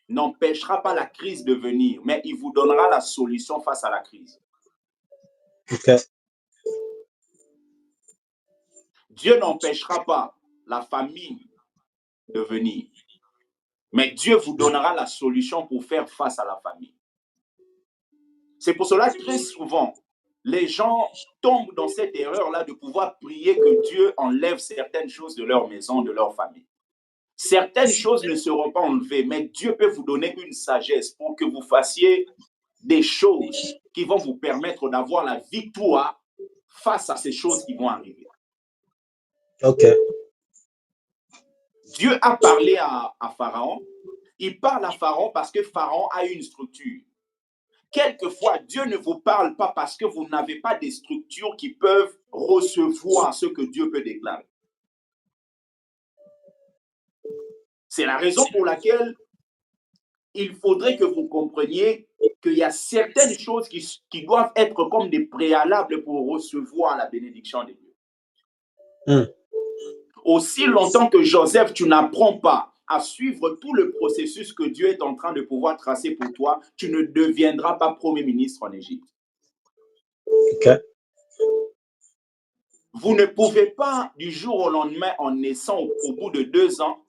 n'empêchera pas la crise de venir, mais il vous donnera la solution face à la crise. Okay. Dieu n'empêchera pas la famine de venir, mais Dieu vous donnera la solution pour faire face à la famine. C'est pour cela que très souvent, les gens tombent dans cette erreur-là de pouvoir prier que Dieu enlève certaines choses de leur maison, de leur famille. Certaines choses ne seront pas enlevées, mais Dieu peut vous donner une sagesse pour que vous fassiez des choses qui vont vous permettre d'avoir la victoire face à ces choses qui vont arriver. Ok. Dieu a parlé à Pharaon. Il parle à Pharaon parce que Pharaon a une structure. Quelquefois, Dieu ne vous parle pas parce que vous n'avez pas des structures qui peuvent recevoir ce que Dieu peut déclarer. C'est la raison pour laquelle il faudrait que vous compreniez qu'il y a certaines choses qui doivent être comme des préalables pour recevoir la bénédiction de Dieu. Aussi longtemps que Joseph, tu n'apprends pas à suivre tout le processus que Dieu est en train de pouvoir tracer pour toi, tu ne deviendras pas Premier ministre en Égypte. Okay. Vous ne pouvez pas, du jour au lendemain, en naissant au bout de 2 ans,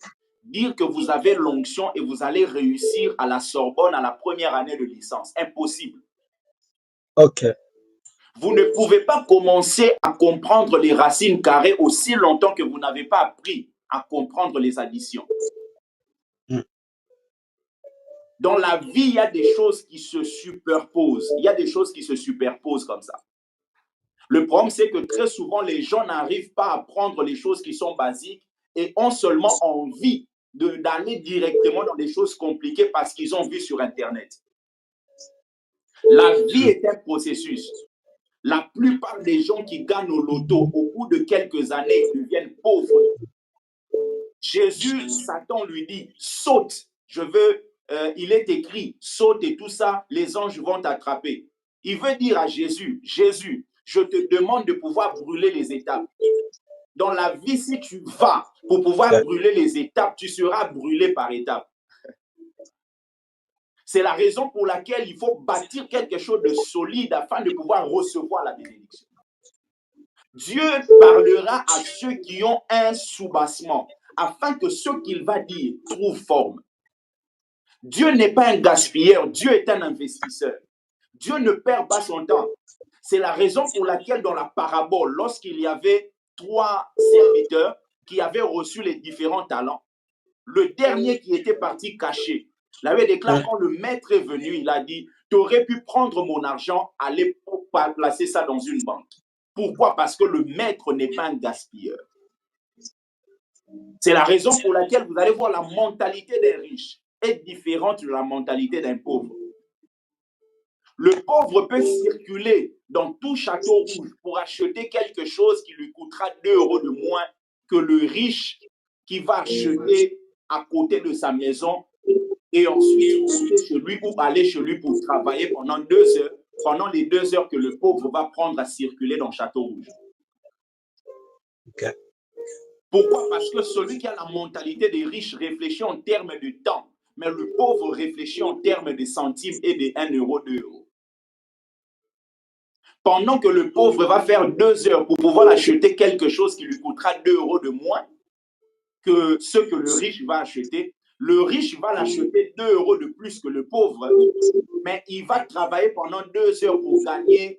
dire que vous avez l'onction et vous allez réussir à la Sorbonne à la première année de licence. Impossible. Ok. Vous ne pouvez pas commencer à comprendre les racines carrées aussi longtemps que vous n'avez pas appris à comprendre les additions. Dans la vie, il y a des choses qui se superposent. Il y a des choses qui se superposent comme ça. Le problème, c'est que très souvent, les gens n'arrivent pas à prendre les choses qui sont basiques et ont seulement envie d'aller directement dans des choses compliquées parce qu'ils ont vu sur Internet. La vie est un processus. La plupart des gens qui gagnent au loto, au bout de quelques années, deviennent pauvres. Jésus, Satan lui dit, saute, il est écrit, saute et tout ça, les anges vont t'attraper. Il veut dire à Jésus, Jésus, je te demande de pouvoir brûler les étapes. Dans la vie, si tu vas pour pouvoir brûler les étapes, tu seras brûlé par étapes. C'est la raison pour laquelle il faut bâtir quelque chose de solide afin de pouvoir recevoir la bénédiction. Dieu parlera à ceux qui ont un soubassement afin que ce qu'il va dire trouve forme. Dieu n'est pas un gaspilleur, Dieu est un investisseur. Dieu ne perd pas son temps. C'est la raison pour laquelle dans la parabole, lorsqu'il y avait 3 serviteurs qui avaient reçu les différents talents, le dernier qui était parti caché, il avait déclaré quand le maître est venu, il a dit, tu aurais pu prendre mon argent, aller placer ça dans une banque. Pourquoi? Parce que le maître n'est pas un gaspilleur. C'est la raison pour laquelle vous allez voir la mentalité des riches est différente de la mentalité d'un pauvre. Le pauvre peut circuler dans tout château rouge pour acheter quelque chose qui lui coûtera 2 € de moins que le riche qui va acheter à côté de sa maison et ensuite monter chez lui ou aller chez lui pour travailler pendant 2 heures, pendant les 2 heures que le pauvre va prendre à circuler dans Château Rouge. Okay. Pourquoi? Parce que celui qui a la mentalité des riches réfléchit en termes de temps, mais le pauvre réfléchit en termes de centimes et de 1 €, 2 €. Pendant que le pauvre va faire 2 heures pour pouvoir acheter quelque chose qui lui coûtera 2 € de moins que ce que le riche va acheter, le riche va l'acheter 2 € de plus que le pauvre, mais il va travailler pendant 2 heures pour gagner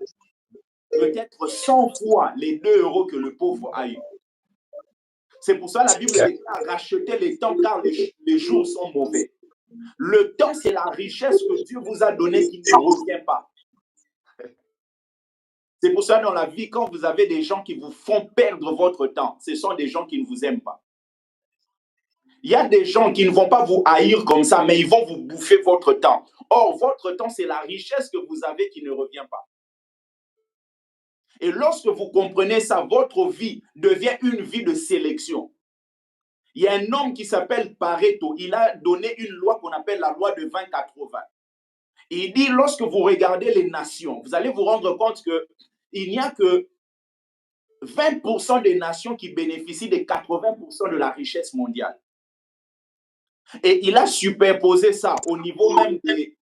peut-être 100 fois les 2 € que le pauvre a eu. C'est pour ça que la Bible déclare racheter les temps car les jours sont mauvais. Le temps, c'est la richesse que Dieu vous a donnée qui ne revient pas. C'est pour ça dans la vie, quand vous avez des gens qui vous font perdre votre temps, ce sont des gens qui ne vous aiment pas. Il y a des gens qui ne vont pas vous haïr comme ça, mais ils vont vous bouffer votre temps. Or, votre temps, c'est la richesse que vous avez qui ne revient pas. Et lorsque vous comprenez ça, votre vie devient une vie de sélection. Il y a un homme qui s'appelle Pareto. Il a donné une loi qu'on appelle la loi de 20-80. Il dit, lorsque vous regardez les nations, vous allez vous rendre compte qu'il n'y a que 20% des nations qui bénéficient de 80% de la richesse mondiale. Et il a superposé ça au niveau même des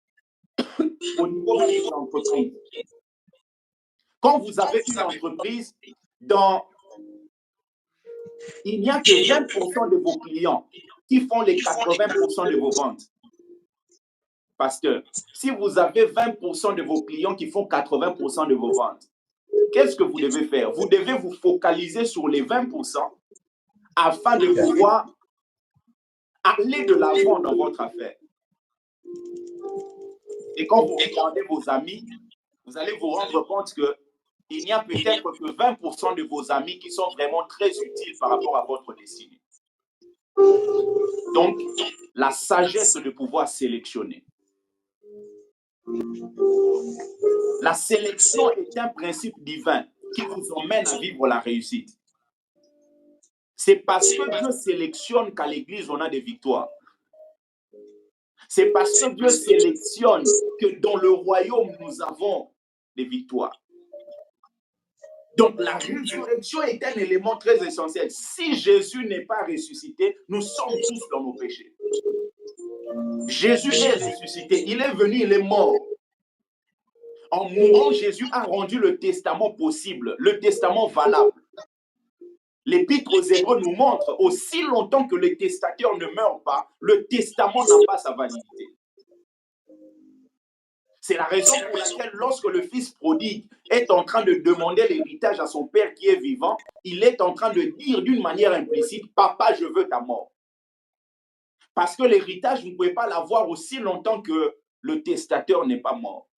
entreprises. Quand vous avez une entreprise, il n'y a que 20% de vos clients qui font les 80% de vos ventes. Pasteur, si vous avez 20% de vos clients qui font 80% de vos ventes, qu'est-ce que vous devez faire? Vous devez vous focaliser sur les 20% afin de pouvoir aller de l'avant dans votre affaire. Et quand vous regardez vos amis, vous allez vous rendre compte qu'il n'y a peut-être que 20% de vos amis qui sont vraiment très utiles par rapport à votre destinée. Donc, la sagesse de pouvoir sélectionner. La sélection est un principe divin qui vous emmène à vivre la réussite. C'est parce que Dieu sélectionne qu'à l'église, on a des victoires. C'est parce que Dieu sélectionne que dans le royaume, nous avons des victoires. Donc, la résurrection est un élément très essentiel. Si Jésus n'est pas ressuscité, nous sommes tous dans nos péchés. Jésus est ressuscité. Il est venu, il est mort. En mourant, Jésus a rendu le testament possible, le testament valable. L'Épître aux Hébreux nous montre, aussi longtemps que le testateur ne meurt pas, le testament n'a pas sa validité. C'est la raison pour laquelle lorsque le fils prodigue est en train de demander l'héritage à son père qui est vivant, il est en train de dire d'une manière implicite, « Papa, je veux ta mort ». Parce que l'héritage, vous ne pouvez pas l'avoir aussi longtemps que le testateur n'est pas mort.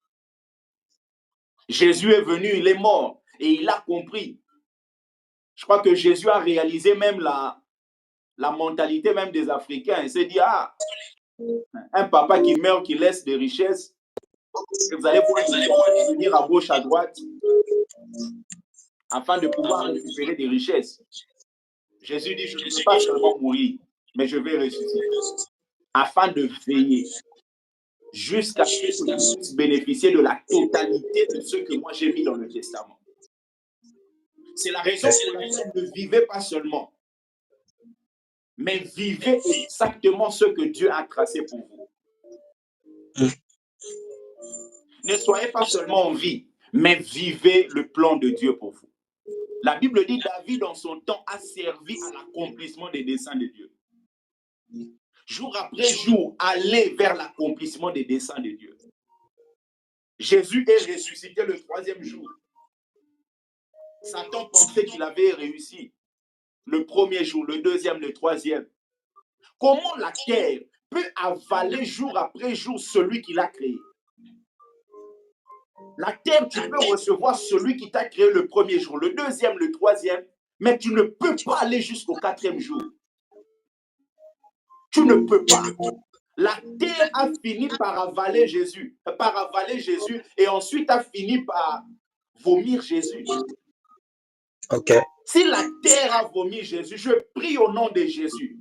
Jésus est venu, il est mort et il a compris. Je crois que Jésus a réalisé même la mentalité même des Africains. Il s'est dit, ah, un papa qui meurt, qui laisse des richesses, vous allez pouvoir venir à gauche, à droite, afin de pouvoir récupérer des richesses. Jésus dit, je ne veux pas seulement mourir, mais je vais ressusciter, afin de veiller jusqu'à ce que je puisse bénéficier de la totalité de ce que moi j'ai mis dans le testament. C'est la raison pour laquelle ne vivez pas seulement, mais vivez exactement ce que Dieu a tracé pour vous. Ne soyez pas seulement en vie, mais vivez le plan de Dieu pour vous. La Bible dit David, en son temps, a servi à l'accomplissement des desseins de Dieu. Jour après jour, allez vers l'accomplissement des desseins de Dieu. Jésus est ressuscité le 3e jour. Satan pensait qu'il avait réussi le 1er jour, le 2e, le 3e. Comment la terre peut avaler jour après jour celui qui l'a créé? La terre, tu peux recevoir celui qui t'a créé le 1er jour, le 2e, le 3e, mais tu ne peux pas aller jusqu'au 4e jour. Tu ne peux pas. La terre a fini par avaler Jésus, et ensuite a fini par vomir Jésus. Ok. Si la terre a vomi Jésus, je prie au nom de Jésus,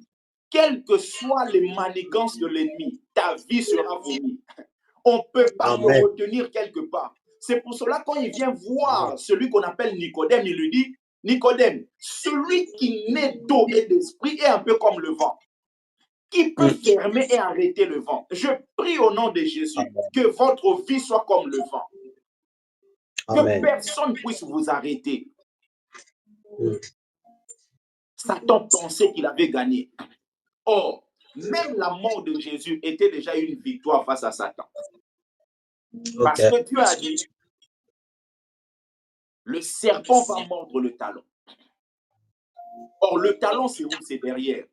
quelles que soient les manigances de l'ennemi, ta vie sera vomi. On ne peut pas te retenir quelque part. C'est pour cela quand il vient voir celui qu'on appelle Nicodème, il lui dit, Nicodème, celui qui naît d'eau et d'esprit est un peu comme le vent. Qui peut fermer et arrêter le vent? Je prie au nom de Jésus que votre vie soit comme le vent. Que personne puisse vous arrêter. Satan pensait qu'il avait gagné. Or, même la mort de Jésus était déjà une victoire face à Satan. Parce que Dieu a dit, le serpent va mordre le talon. Or, le talon, c'est où? C'est derrière.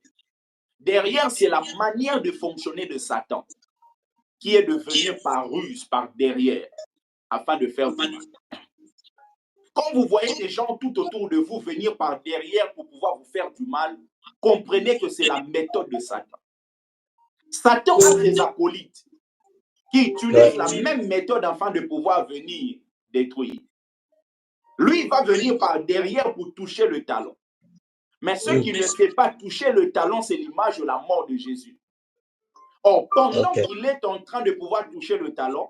Derrière, c'est la manière de fonctionner de Satan, qui est de venir par ruse, par derrière, afin de faire du mal. Quand vous voyez des gens tout autour de vous venir par derrière pour pouvoir vous faire du mal, comprenez que c'est la méthode de Satan. Satan a ses acolytes qui utilisent la même méthode afin de pouvoir venir détruire. Lui, il va venir par derrière pour toucher le talon. Mais ce qui ne fait pas toucher le talon, c'est l'image de la mort de Jésus. Or, pendant qu'il est en train de pouvoir toucher le talon,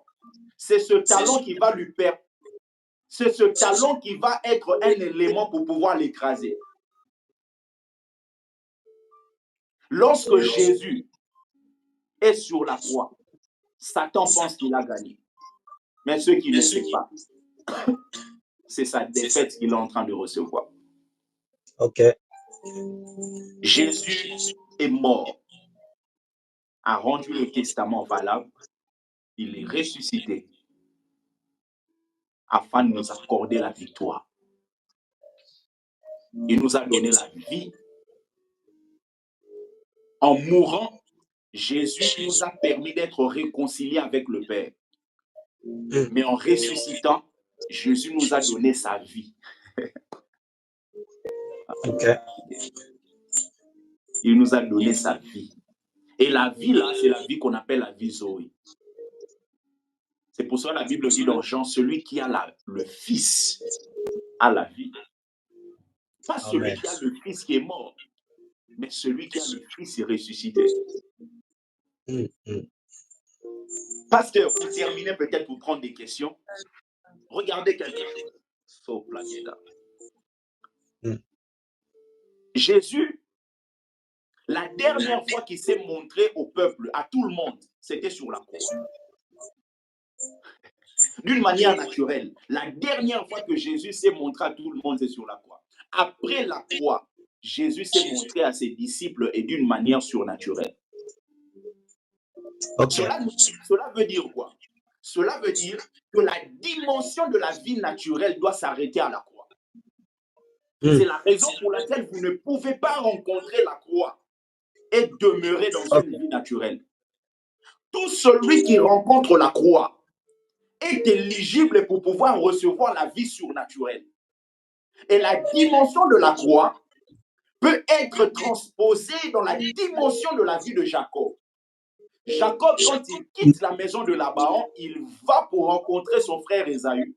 c'est ce talon qui va lui perdre. C'est ce talon qui va être un élément pour pouvoir l'écraser. Lorsque Jésus est sur la croix, Satan pense qu'il a gagné. Mais ce qu'il ne sait pas, c'est sa défaite qu'il est en train de recevoir. Jésus est mort, a rendu le testament valable, il est ressuscité afin de nous accorder la victoire. Il nous a donné la vie. En mourant, Jésus nous a permis d'être réconciliés avec le Père. Mais en ressuscitant, Jésus nous a donné sa vie. Il nous a donné sa vie. Et la vie, là, c'est la vie qu'on appelle la vie Zoé. C'est pour ça que la Bible dit dans Jean, celui qui a le Fils a la vie. Pas celui qui a le Fils qui est mort, mais celui qui a le Fils est ressuscité. Pasteur, pour terminer, peut-être pour prendre des questions, regardez quelque chose. Jésus, la dernière fois qu'il s'est montré au peuple, à tout le monde, c'était sur la croix. D'une manière naturelle, la dernière fois que Jésus s'est montré à tout le monde, c'est sur la croix. Après la croix, Jésus s'est montré à ses disciples et d'une manière surnaturelle. Cela veut dire quoi? Cela veut dire que la dimension de la vie naturelle doit s'arrêter à la croix. C'est la raison pour laquelle vous ne pouvez pas rencontrer la croix et demeurer dans une vie naturelle. Tout celui qui rencontre la croix est éligible pour pouvoir recevoir la vie surnaturelle. Et la dimension de la croix peut être transposée dans la dimension de la vie de Jacob. Jacob, quand il quitte la maison de Laban, il va pour rencontrer son frère Ésaü.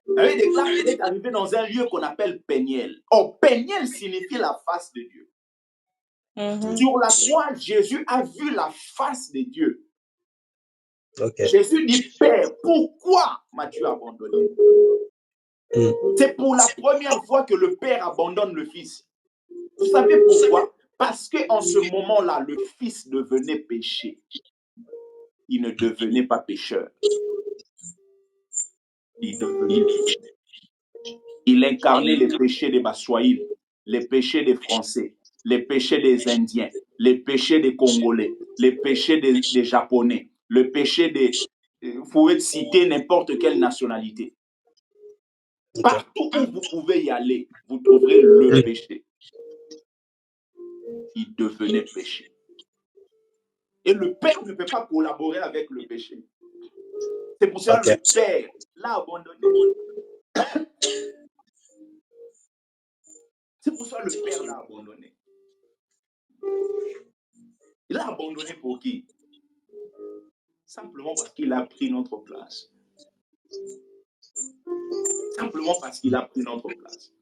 Il déclare qu'il est arrivé dans un lieu qu'on appelle Péniel. Or, Péniel signifie la face de Dieu. Sur la croix, Jésus a vu la face de Dieu. Jésus dit, Père, pourquoi m'as-tu abandonné? C'est pour la première fois que le Père abandonne le Fils. Vous savez pourquoi? Parce qu'en ce moment-là, le Fils devenait péché. Il ne devenait pas pécheur. Il devenait péché. Il incarnait les péchés des Baswahili, les péchés des Français, les péchés des Indiens, les péchés des Congolais, les péchés des Japonais, le péché des... Vous pouvez citer n'importe quelle nationalité. Partout où vous pouvez y aller, vous trouverez le péché. Il devenait péché. Et le Père ne peut pas collaborer avec le péché. C'est pour ça que le Père l'a abandonné. C'est pour ça que le Père l'a abandonné. Il l'a abandonné pour qui? Simplement parce qu'il a pris notre place. Simplement parce qu'il a pris notre place.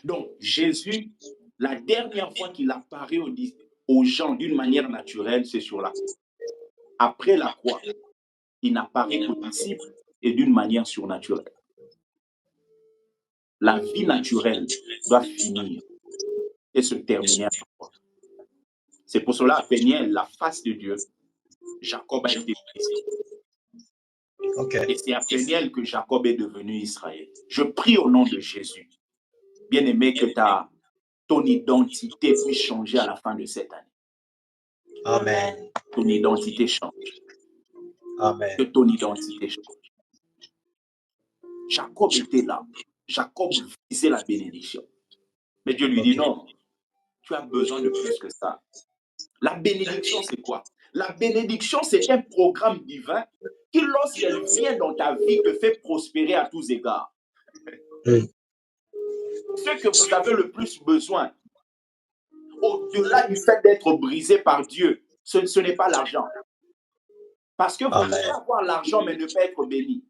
Donc, Jésus, la dernière fois qu'il apparaît aux gens d'une manière naturelle, c'est sur la croix. Après la croix, il n'apparaît qu'aux disciples et d'une manière surnaturelle. La vie naturelle doit finir et se terminer à la croix. C'est pour cela, à Péniel, la face de Dieu, Jacob a été brisé. Et c'est à Péniel que Jacob est devenu Israël. Je prie au nom de Jésus, bien-aimé, que ton identité puisse changer à la fin de cette année. Amen. Ton identité change. Amen. Que ton identité change. Jacob était là. Jacob visait la bénédiction. Mais Dieu lui dit non, tu as besoin de plus que ça. La bénédiction, c'est quoi? La bénédiction, c'est un programme divin qui, lorsqu'elle vient dans ta vie, te fait prospérer à tous égards. Ce que vous avez le plus besoin, au-delà du fait d'être brisé par Dieu, ce n'est pas l'argent. Parce que vous pouvez avoir l'argent, mais ne pas être béni.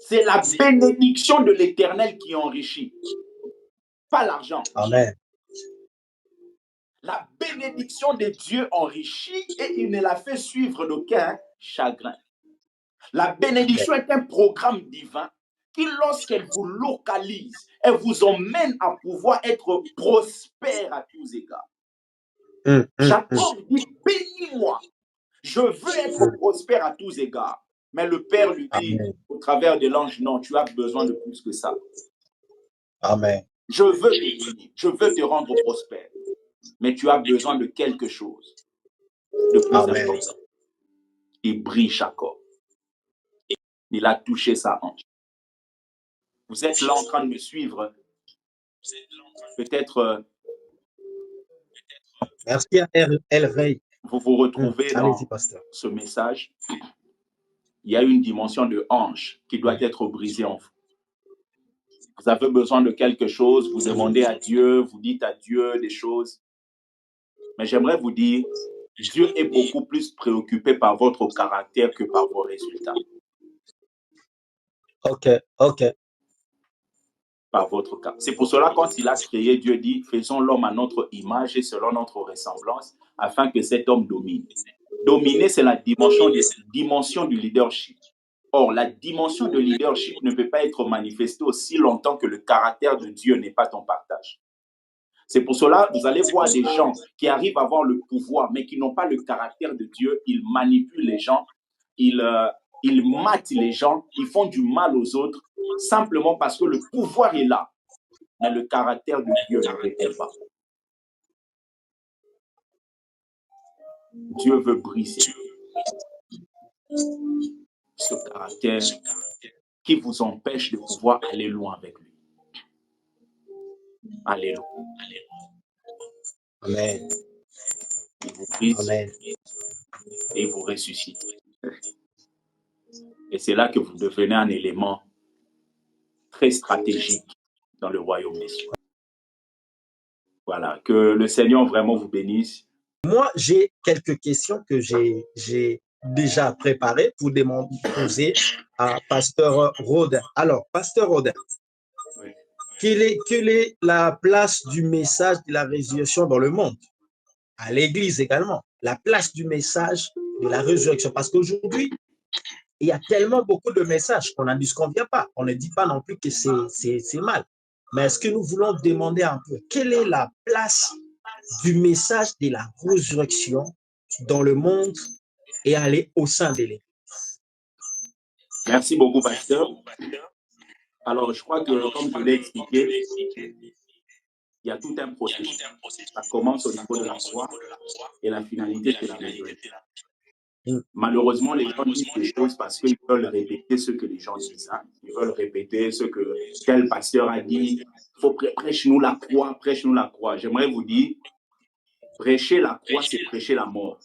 C'est la bénédiction de l'Éternel qui enrichit, pas l'argent. Amen. La bénédiction de Dieu enrichit et il ne la fait suivre d'aucun chagrin. La bénédiction est un programme divin qui, lorsqu'elle vous localise, elle vous emmène à pouvoir être prospère à tous égards. Jacob dit, bénis-moi, je veux être prospère à tous égards. Mais le Père lui dit, au travers de l'ange, non, tu as besoin de plus que ça. Amen. Je veux te bénir, je veux te rendre prospère. Mais tu as besoin de quelque chose de plus important. Il brille Jacob. Il a touché sa hanche. Vous êtes là en train de me suivre. Peut-être. Merci à El Rey. Vous vous retrouvez dans ce message. Il y a une dimension de hanche qui doit être brisée en vous. Vous avez besoin de quelque chose, vous demandez à Dieu, vous dites à Dieu des choses. Mais j'aimerais vous dire, Dieu est beaucoup plus préoccupé par votre caractère que par vos résultats. Ok. Par votre cas. C'est pour cela, quand il a créé, Dieu dit, faisons l'homme à notre image et selon notre ressemblance, afin que cet homme domine. Dominer, c'est la dimension du leadership. Or, la dimension de leadership ne peut pas être manifestée aussi longtemps que le caractère de Dieu n'est pas ton partage. C'est pour cela, vous allez voir des gens qui arrivent à avoir le pouvoir, mais qui n'ont pas le caractère de Dieu. Ils manipulent les gens, ils matent les gens, ils font du mal aux autres, simplement parce que le pouvoir est là, mais le caractère de Dieu ne révèle pas. Dieu veut briser ce caractère qui vous empêche de pouvoir aller loin avec lui. Allez loin. Amen. Il vous brise. Amen. Et il vous ressuscite. Et c'est là que vous devenez un élément très stratégique dans le royaume des cieux. Voilà, que le Seigneur vraiment vous bénisse. Moi, j'ai quelques questions que j'ai déjà préparées pour poser à Pasteur Rodin. Alors, Pasteur Rodin, oui. Quelle est la place du message de la résurrection dans le monde? À l'Église également, la place du message de la résurrection. Parce qu'aujourd'hui, il y a tellement beaucoup de messages qu'on n'en disconvient pas. On ne dit pas non plus que c'est mal. Mais est-ce que nous voulons demander un peu quelle est la place du message de la résurrection dans le monde et aller au sein de l'Église? Merci beaucoup, pasteur. Alors, je crois que, comme je l'ai expliqué, il y a tout un processus. Ça commence au niveau de la croix et la finalité, c'est la résurrection. Malheureusement, les gens disent des choses parce qu'ils veulent répéter ce que les gens disent. Hein. Ils veulent répéter ce que tel pasteur a dit. Prêche-nous la croix, prêche-nous la croix. J'aimerais vous dire, prêcher la croix, c'est prêcher la mort.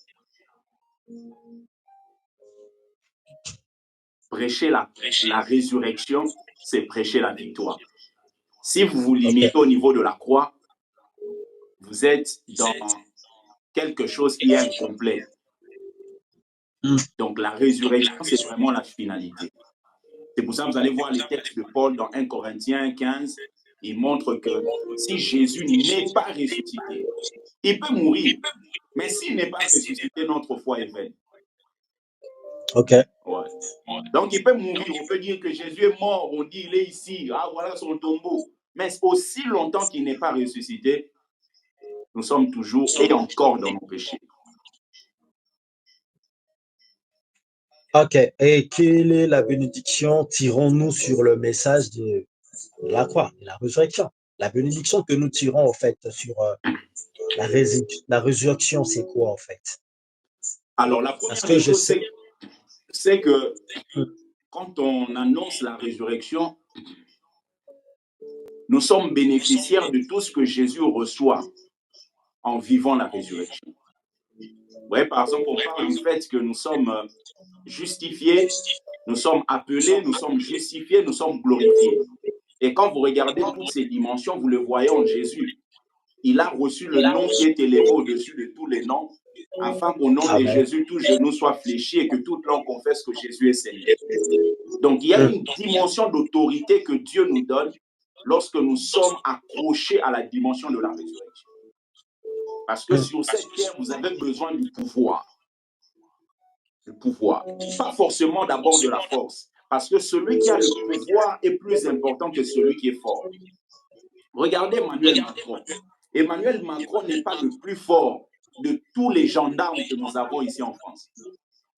Prêcher la résurrection, c'est prêcher la victoire. Si vous vous limitez au niveau de la croix, vous êtes dans quelque chose qui est incomplet. Donc, la résurrection, c'est vraiment la finalité. C'est pour ça que vous allez voir les textes de Paul dans 1 Corinthiens 15. Il montre que si Jésus n'est pas ressuscité, il peut mourir. Mais s'il n'est pas ressuscité, notre foi est vaine. Ok. Ouais. Donc, il peut mourir. On peut dire que Jésus est mort. On dit il est ici. Ah, voilà son tombeau. Mais aussi longtemps qu'il n'est pas ressuscité, nous sommes toujours et encore dans nos péchés. Ok. Et quelle est la bénédiction tirons-nous sur le message de la croix, de la résurrection? La bénédiction que nous tirons, en fait, sur la résurrection, c'est quoi, en fait? Alors, la première des choses, c'est que quand on annonce la résurrection, nous sommes bénéficiaires de tout ce que Jésus reçoit en vivant la résurrection. Vous voyez, par exemple, on parle du fait que nous sommes justifiés, nous sommes appelés, nous sommes justifiés, nous sommes glorifiés. Et quand vous regardez toutes ces dimensions, vous le voyez en Jésus. Il a reçu le nom qui est élevé au-dessus de tous les noms, afin qu'au nom de Jésus, tout genou soit fléchi et que toute langue confesse que Jésus est Seigneur. Donc, il y a une dimension d'autorité que Dieu nous donne lorsque nous sommes accrochés à la dimension de la résurrection. Parce que sur cette terre, vous avez besoin du pouvoir. Du pouvoir. Pas forcément d'abord de la force. Parce que celui qui a le pouvoir est plus important que celui qui est fort. Regardez Emmanuel Macron. Emmanuel Macron n'est pas le plus fort de tous les gendarmes que nous avons ici en France.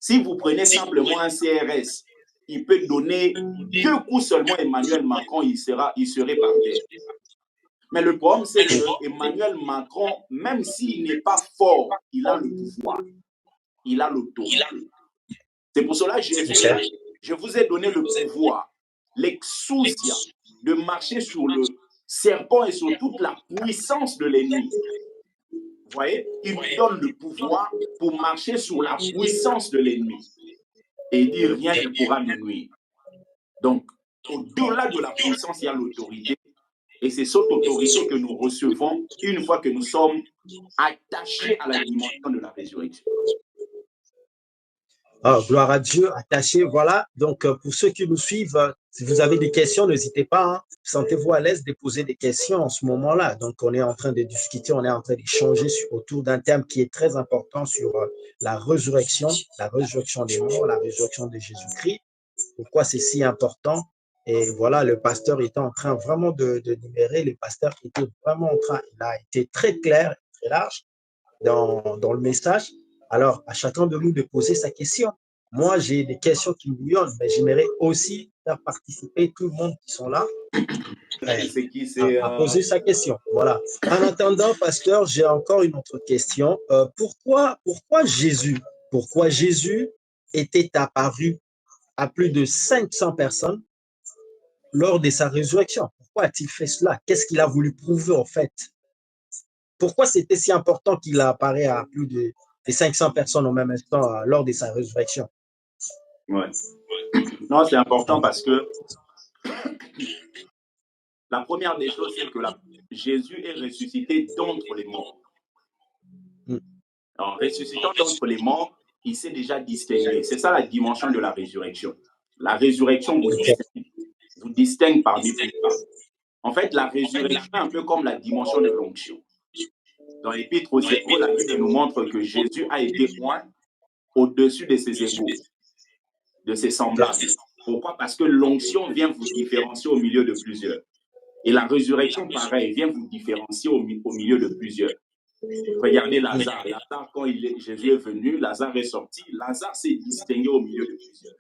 Si vous prenez simplement un CRS, il peut donner 2 coups seulement à Emmanuel Macron, il serait par terre. Mais le problème, c'est que Emmanuel Macron, même s'il n'est pas fort, il a le pouvoir. Il a l'autorité. C'est pour cela que je vous ai donné le pouvoir, l'exousia, de marcher sur le serpent et sur toute la puissance de l'ennemi. Vous voyez, il nous donne le pouvoir pour marcher sur la puissance de l'ennemi. Et il dit rien ne pourra nous nuire. Donc, au-delà de la puissance, il y a l'autorité. Et c'est cette autorité que nous recevons une fois que nous sommes attachés à la dimension de la résurrection. Oh, gloire à Dieu, attaché, voilà. Donc, pour ceux qui nous suivent, si vous avez des questions, n'hésitez pas. Hein. Sentez-vous à l'aise de poser des questions en ce moment-là. Donc, on est en train de discuter, on est en train d'échanger autour d'un thème qui est très important sur la résurrection des morts, la résurrection de Jésus-Christ. Pourquoi c'est si important? Et voilà, le pasteur était en train vraiment de libérer. Le pasteur était vraiment en train, il a été très clair, très large dans le message. Alors, à chacun de nous de poser sa question. Moi, j'ai des questions qui me bouillonnent, mais j'aimerais aussi faire participer tout le monde qui sont là à poser sa question. Voilà. En attendant, pasteur, j'ai encore une autre question. Pourquoi Jésus était apparu à plus de 500 personnes lors de sa résurrection? Pourquoi a-t-il fait cela? Qu'est-ce qu'il a voulu prouver en fait? Pourquoi c'était si important qu'il apparaît à plus de 500 personnes au même instant lors de sa résurrection? Ouais. Non, c'est important parce que la première des choses, c'est que Jésus est ressuscité d'entre les morts. En ressuscitant d'entre les morts, il s'est déjà distingué. C'est ça la dimension de la résurrection. La résurrection vous distingue parmi les autres. En fait, la résurrection est un peu comme la dimension de l'onction. Dans l'Épître aux Hébreux, la Bible nous montre que Jésus a été oint au-dessus de ses égaux, de ses semblables. Pourquoi? Parce que l'onction vient vous différencier au milieu de plusieurs. Et la résurrection, pareil, vient vous différencier au milieu de plusieurs. Regardez Lazare. Lazare, quand Jésus est venu, Lazare est sorti. Lazare s'est distingué au milieu de plusieurs.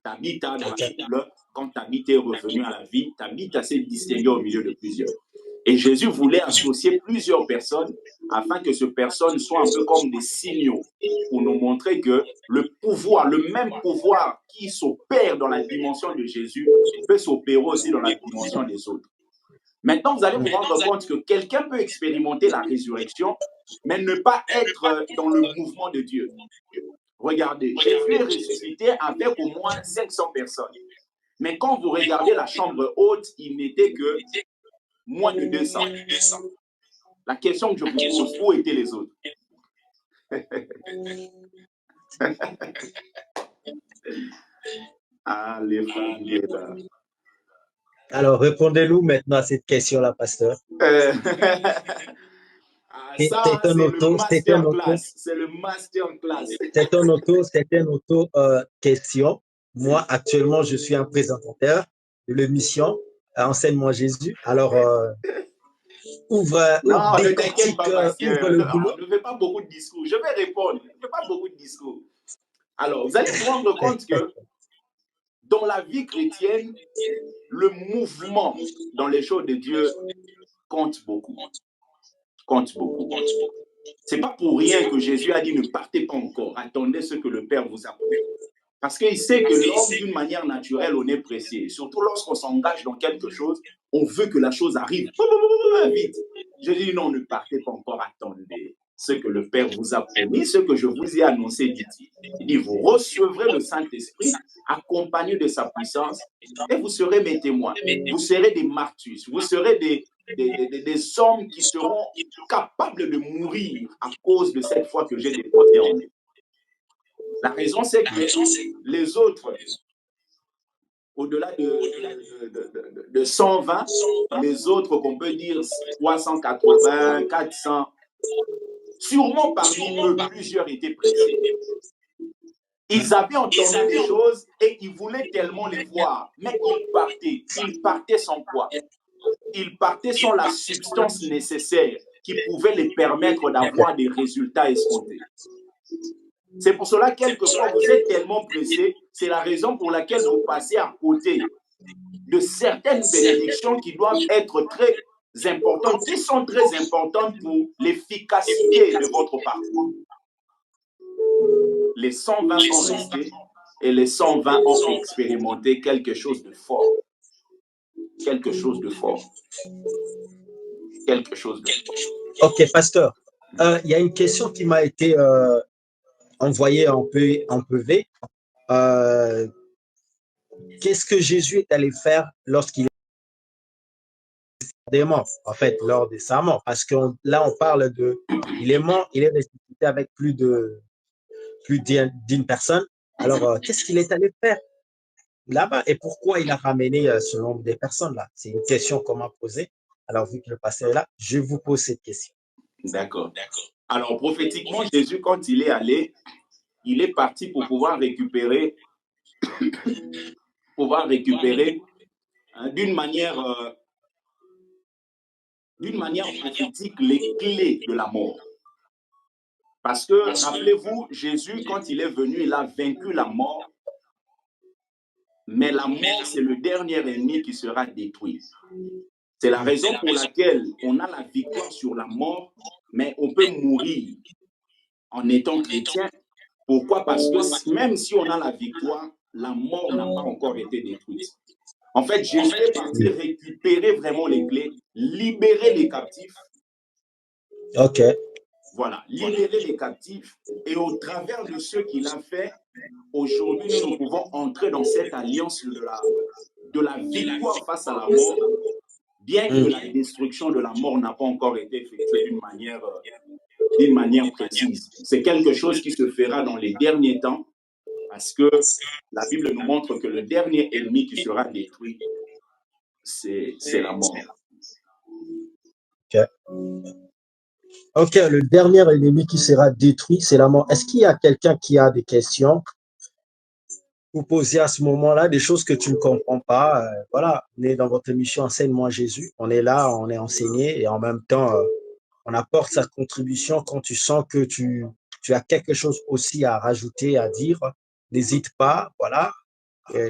Tabitha, dans la Bible, quand Tabitha est revenu à la vie, Tabitha s'est distingué au milieu de plusieurs. Et Jésus voulait associer plusieurs personnes afin que ces personnes soient un peu comme des signaux pour nous montrer que le pouvoir, le même pouvoir qui s'opère dans la dimension de Jésus peut s'opérer aussi dans la dimension des autres. Maintenant, vous allez vous rendre compte que quelqu'un peut expérimenter la résurrection, mais ne pas être dans le mouvement de Dieu. Regardez, Jésus est ressuscité avec au moins 500 personnes. Mais quand vous regardez la chambre haute, il n'était que moins de 200. La question que je vous pose, où étaient les autres? Alléluia. Alors, répondez-nous maintenant à cette question-là, pasteur. C'est le masterclass. C'est une auto-question. Moi, actuellement, je suis un présentateur de l'émission Enseigne-moi Jésus. Alors, ne t'inquiète pas, ne fais pas beaucoup de discours. Je vais répondre. Ne fais pas beaucoup de discours. Alors, vous allez vous rendre compte que dans la vie chrétienne, le mouvement dans les choses de Dieu compte beaucoup. C'est pas pour rien que Jésus a dit ne partez pas encore, attendez ce que le Père vous a promis. Parce qu'il sait que l'homme, d'une manière naturelle, on est pressé. Surtout lorsqu'on s'engage dans quelque chose, on veut que la chose arrive vite. Je dis non, ne partez pas encore, attendez. Ce que le Père vous a promis, ce que je vous ai annoncé, dit-il. Il dit, vous recevrez le Saint-Esprit accompagné de sa puissance et vous serez mes témoins. Vous serez des martyrs, vous serez des hommes qui seront capables de mourir à cause de cette foi que j'ai déposée en eux. La raison, c'est que les autres, au-delà de 120, les autres qu'on peut dire 380, 400, sûrement parmi eux, plusieurs étaient pressés. Ils avaient entendu des choses et ils voulaient tellement les voir, mais ils partaient sans quoi? Ils partaient sans la substance nécessaire qui pouvait les permettre d'avoir des résultats escomptés. C'est pour cela, quelquefois, vous êtes tellement pressé, c'est la raison pour laquelle vous passez à côté de certaines bénédictions qui doivent être très importantes, qui sont très importantes pour l'efficacité de votre parcours. Les 120 sont restés et les 120 ont expérimenté quelque chose de fort. Quelque chose de fort. Quelque chose de fort. Ok, pasteur. Il y a une question qui m'a été envoyée en PV. Qu'est-ce que Jésus est allé faire lorsqu'il est mort, en fait, lors de sa mort? Parce que là, on parle de, il est mort, il est ressuscité avec plus d'une personne. Alors, qu'est-ce qu'il est allé faire là-bas et pourquoi il a ramené ce nombre de personnes-là? C'est une question qu'on m'a posée. Alors, vu que le pasteur est là, je vous pose cette question. D'accord. Alors, prophétiquement, Jésus, quand il est allé, il est parti pour pouvoir récupérer d'une manière prophétique les clés de la mort. Parce que, rappelez-vous, Jésus, quand il est venu, il a vaincu la mort. Mais la mort, c'est le dernier ennemi qui sera détruit. C'est la raison pour laquelle on a la victoire sur la mort, mais on peut mourir en étant chrétien. Pourquoi? Parce que même si on a la victoire, la mort n'a pas encore été détruite. En fait, Jésus est parti récupérer vraiment les clés, libérer les captifs. Ok. Voilà, libérer les captifs. Et au travers de ce qu'il a fait, aujourd'hui, nous pouvons entrer dans cette alliance de la victoire face à la mort, bien que la destruction de la mort n'a pas encore été effectuée d'une manière précise. C'est quelque chose qui se fera dans les derniers temps, parce que la Bible nous montre que le dernier ennemi qui sera détruit, c'est la mort. Ok, le dernier ennemi qui sera détruit, c'est la mort. Est-ce qu'il y a quelqu'un qui a des questions pour poser à ce moment-là, des choses que tu ne comprends pas? Voilà, on est dans votre émission Enseigne-moi Jésus. On est là, on est enseigné et en même temps, on apporte sa contribution quand tu sens que tu as quelque chose aussi à rajouter, à dire. N'hésite pas, voilà.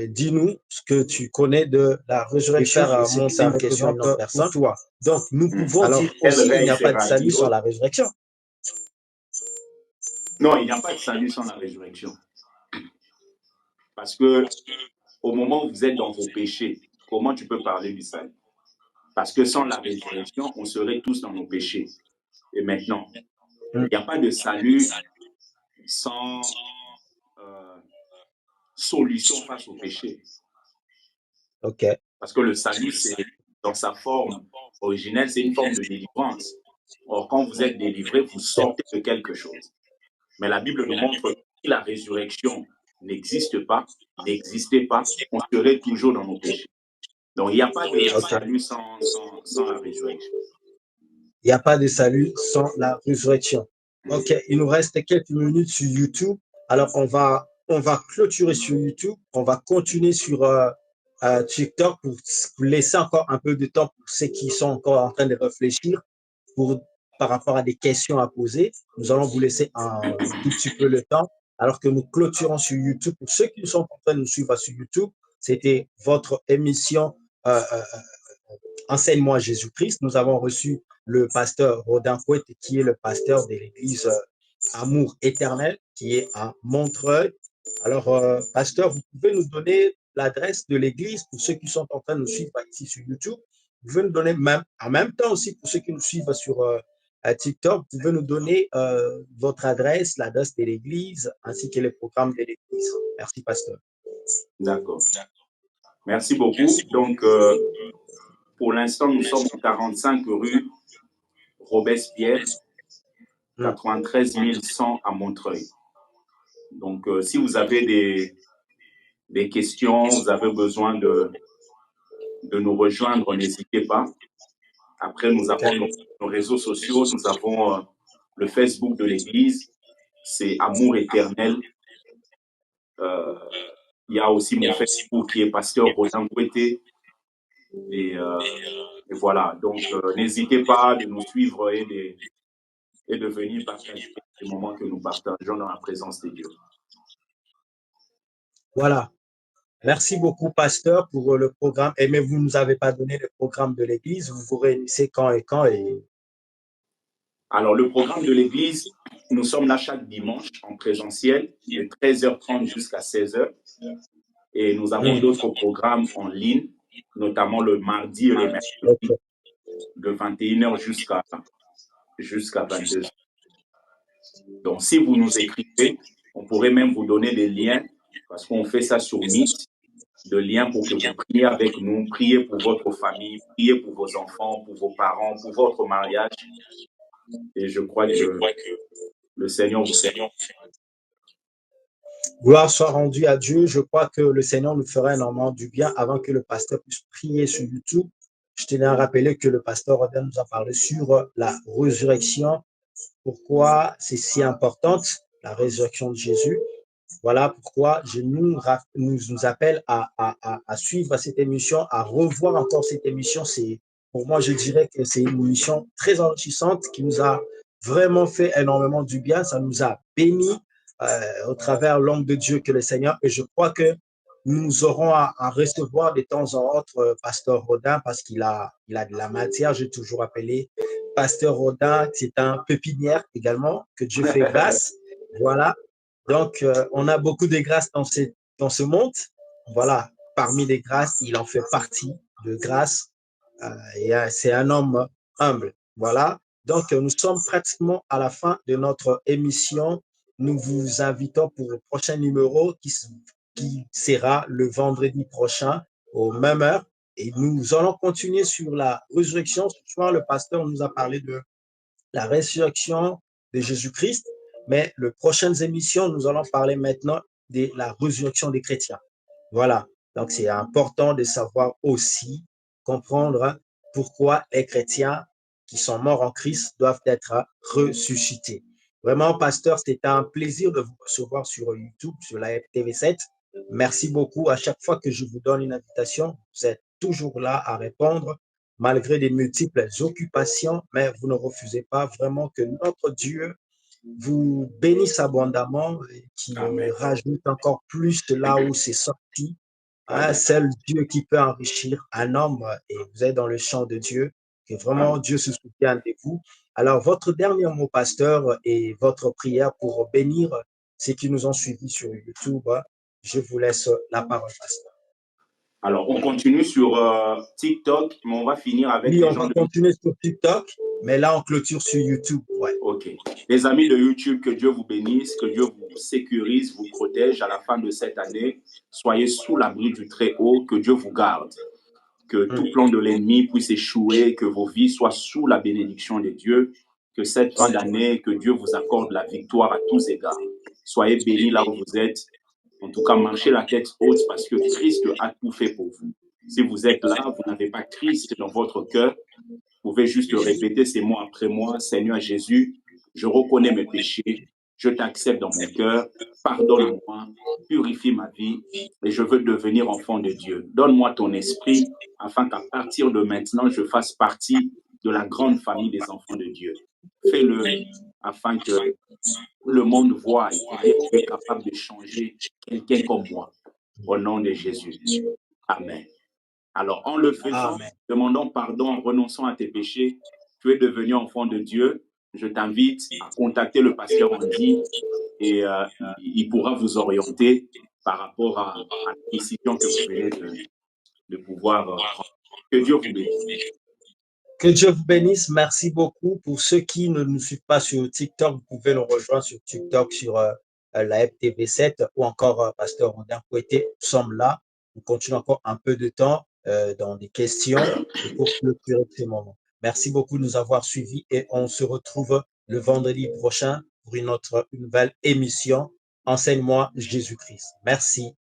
Dis-nous ce que tu connais de la résurrection. C'est une question pour toi. Donc, nous pouvons dire aussi qu'il n'y a pas de salut sans la résurrection. Non, il n'y a pas de salut sans la résurrection. Parce que au moment où vous êtes dans vos péchés, comment tu peux parler du salut? Parce que sans la résurrection, on serait tous dans nos péchés. Et maintenant, il n'y a pas de salut sans solution face au péché. Ok. Parce que le salut, c'est dans sa forme originelle, c'est une forme de délivrance. Or, quand vous êtes délivré, vous sortez de quelque chose. Mais la Bible nous montre que si la résurrection n'existait pas, on serait toujours dans nos péchés. Donc, il n'y a pas de salut sans la résurrection. Il n'y a pas de salut sans la résurrection. Ok, il nous reste quelques minutes sur YouTube. Alors, on va clôturer sur YouTube. On va continuer sur TikTok pour laisser encore un peu de temps pour ceux qui sont encore en train de réfléchir par rapport à des questions à poser. Nous allons vous laisser un tout petit peu le temps alors que nous clôturons sur YouTube. Pour ceux qui sont en train de nous suivre sur YouTube, c'était votre émission Enseigne-moi Jésus-Christ. Nous avons reçu le pasteur Rodin Couette, qui est le pasteur de l'église Amour Éternel, qui est à Montreuil. Alors, pasteur, vous pouvez nous donner l'adresse de l'église pour ceux qui sont en train de nous suivre ici sur YouTube. vous pouvez nous donner même, en même temps aussi, pour ceux qui nous suivent sur TikTok, vous pouvez nous donner votre adresse, l'adresse de l'église, ainsi que les programmes de l'église. Merci, pasteur. D'accord. Merci beaucoup. Donc, pour l'instant, nous sommes en 45 rue Robespierre, 93 100 à Montreuil. Donc, si vous avez des questions, vous avez besoin de nous rejoindre, n'hésitez pas. Après, nous avons nos réseaux sociaux, nous avons le Facebook de l'Église, c'est Amour éternel. Il y a aussi mon Facebook qui est Pasteur Rodin Goueté. Et voilà, donc n'hésitez pas de nous suivre et de venir partager les moments que nous partageons dans la présence de Dieu. Voilà. Merci beaucoup, pasteur, pour le programme. Mais vous ne nous avez pas donné le programme de l'église. Vous vous réunissez quand et quand Alors, le programme de l'église, nous sommes là chaque dimanche en présentiel de 13h30 jusqu'à 16h. Et nous avons d'autres programmes en ligne, notamment le mardi et le mercredi, de 21h jusqu'à 22h. Donc, si vous nous écrivez, on pourrait même vous donner des liens, parce qu'on fait ça sur Meet, de liens pour que vous priez avec nous, priez pour votre famille, priez pour vos enfants, pour vos parents, pour votre mariage. Et je crois que le Seigneur vous fait. Gloire soit rendue à Dieu. Je crois que le Seigneur nous fera énormément du bien avant que le pasteur puisse prier sur YouTube. Je tenais à rappeler que le pasteur Rodin nous a parlé sur la résurrection. Pourquoi c'est si importante, la résurrection de Jésus. Voilà pourquoi je nous appelle à suivre cette émission, à revoir encore cette émission. Pour moi, je dirais que c'est une émission très enrichissante qui nous a vraiment fait énormément du bien. Ça nous a bénis au travers l'homme de Dieu que le Seigneur. Et je crois que nous aurons à recevoir de temps en temps Pasteur Rodin parce qu'il a de la matière. J'ai toujours appelé Pasteur Rodin, c'est un pépinière également, que Dieu fait grâce. Voilà. Donc, on a beaucoup de grâces dans ce monde. Voilà. Parmi les grâces, il en fait partie de grâce. Et c'est un homme humble. Voilà. Donc, nous sommes pratiquement à la fin de notre émission. Nous vous invitons pour le prochain numéro qui sera le vendredi prochain aux même heure. Et nous allons continuer sur la résurrection. Ce soir, le pasteur nous a parlé de la résurrection de Jésus-Christ. Mais les prochaines émissions, nous allons parler maintenant de la résurrection des chrétiens. Voilà. Donc, c'est important de savoir aussi comprendre pourquoi les chrétiens qui sont morts en Christ doivent être ressuscités. Vraiment, pasteur, c'était un plaisir de vous recevoir sur YouTube, sur la TV7. Merci beaucoup. À chaque fois que je vous donne une invitation, vous êtes toujours là à répondre, malgré des multiples occupations, mais vous ne refusez pas. Vraiment que notre Dieu vous bénisse abondamment et qu'il rajoute encore plus là où c'est sorti. C'est le Dieu qui peut enrichir un homme et vous êtes dans le champ de Dieu, que vraiment Dieu se souvienne de vous. Alors, votre dernier mot, pasteur, et votre prière pour bénir ceux qui nous ont suivis sur YouTube, je vous laisse la parole, pasteur. Alors, on continue sur TikTok, mais on va finir avec les gens. Oui, on va continuer sur TikTok, mais là, on clôture sur YouTube. Ouais. OK. Les amis de YouTube, que Dieu vous bénisse, que Dieu vous sécurise, vous protège à la fin de cette année. Soyez sous l'abri du Très-Haut, que Dieu vous garde. Que tout plan de l'ennemi puisse échouer, que vos vies soient sous la bénédiction de Dieu. Que cette fin d'année, que Dieu vous accorde la victoire à tous égards. Soyez bénis là où vous êtes. En tout cas, marchez la tête haute parce que Christ a tout fait pour vous. Si vous êtes là, vous n'avez pas Christ dans votre cœur, vous pouvez juste répéter ces mots après moi. Seigneur Jésus, je reconnais mes péchés, je t'accepte dans mon cœur, pardonne-moi, purifie ma vie et je veux devenir enfant de Dieu. Donne-moi ton esprit afin qu'à partir de maintenant, je fasse partie de la grande famille des enfants de Dieu. Fais-le afin que le monde voit et que tu es capable de changer quelqu'un comme moi. Au nom de Jésus. Amen. Alors, en le faisant, demandons pardon, renonçant à tes péchés, tu es devenu enfant de Dieu. Je t'invite à contacter le pasteur Andy et il pourra vous orienter par rapport à la décision que vous venez de pouvoir prendre. Que Dieu vous bénisse. Que Dieu vous bénisse. Merci beaucoup. Pour ceux qui ne nous suivent pas sur TikTok, vous pouvez nous rejoindre sur TikTok, sur la FTV7 ou encore Pasteur Rondin Kouété. Nous sommes là. On continue encore un peu de temps dans des questions et pour clôturer ce moment. Merci beaucoup de nous avoir suivis et on se retrouve le vendredi prochain pour une nouvelle émission. Enseigne-moi Jésus-Christ. Merci.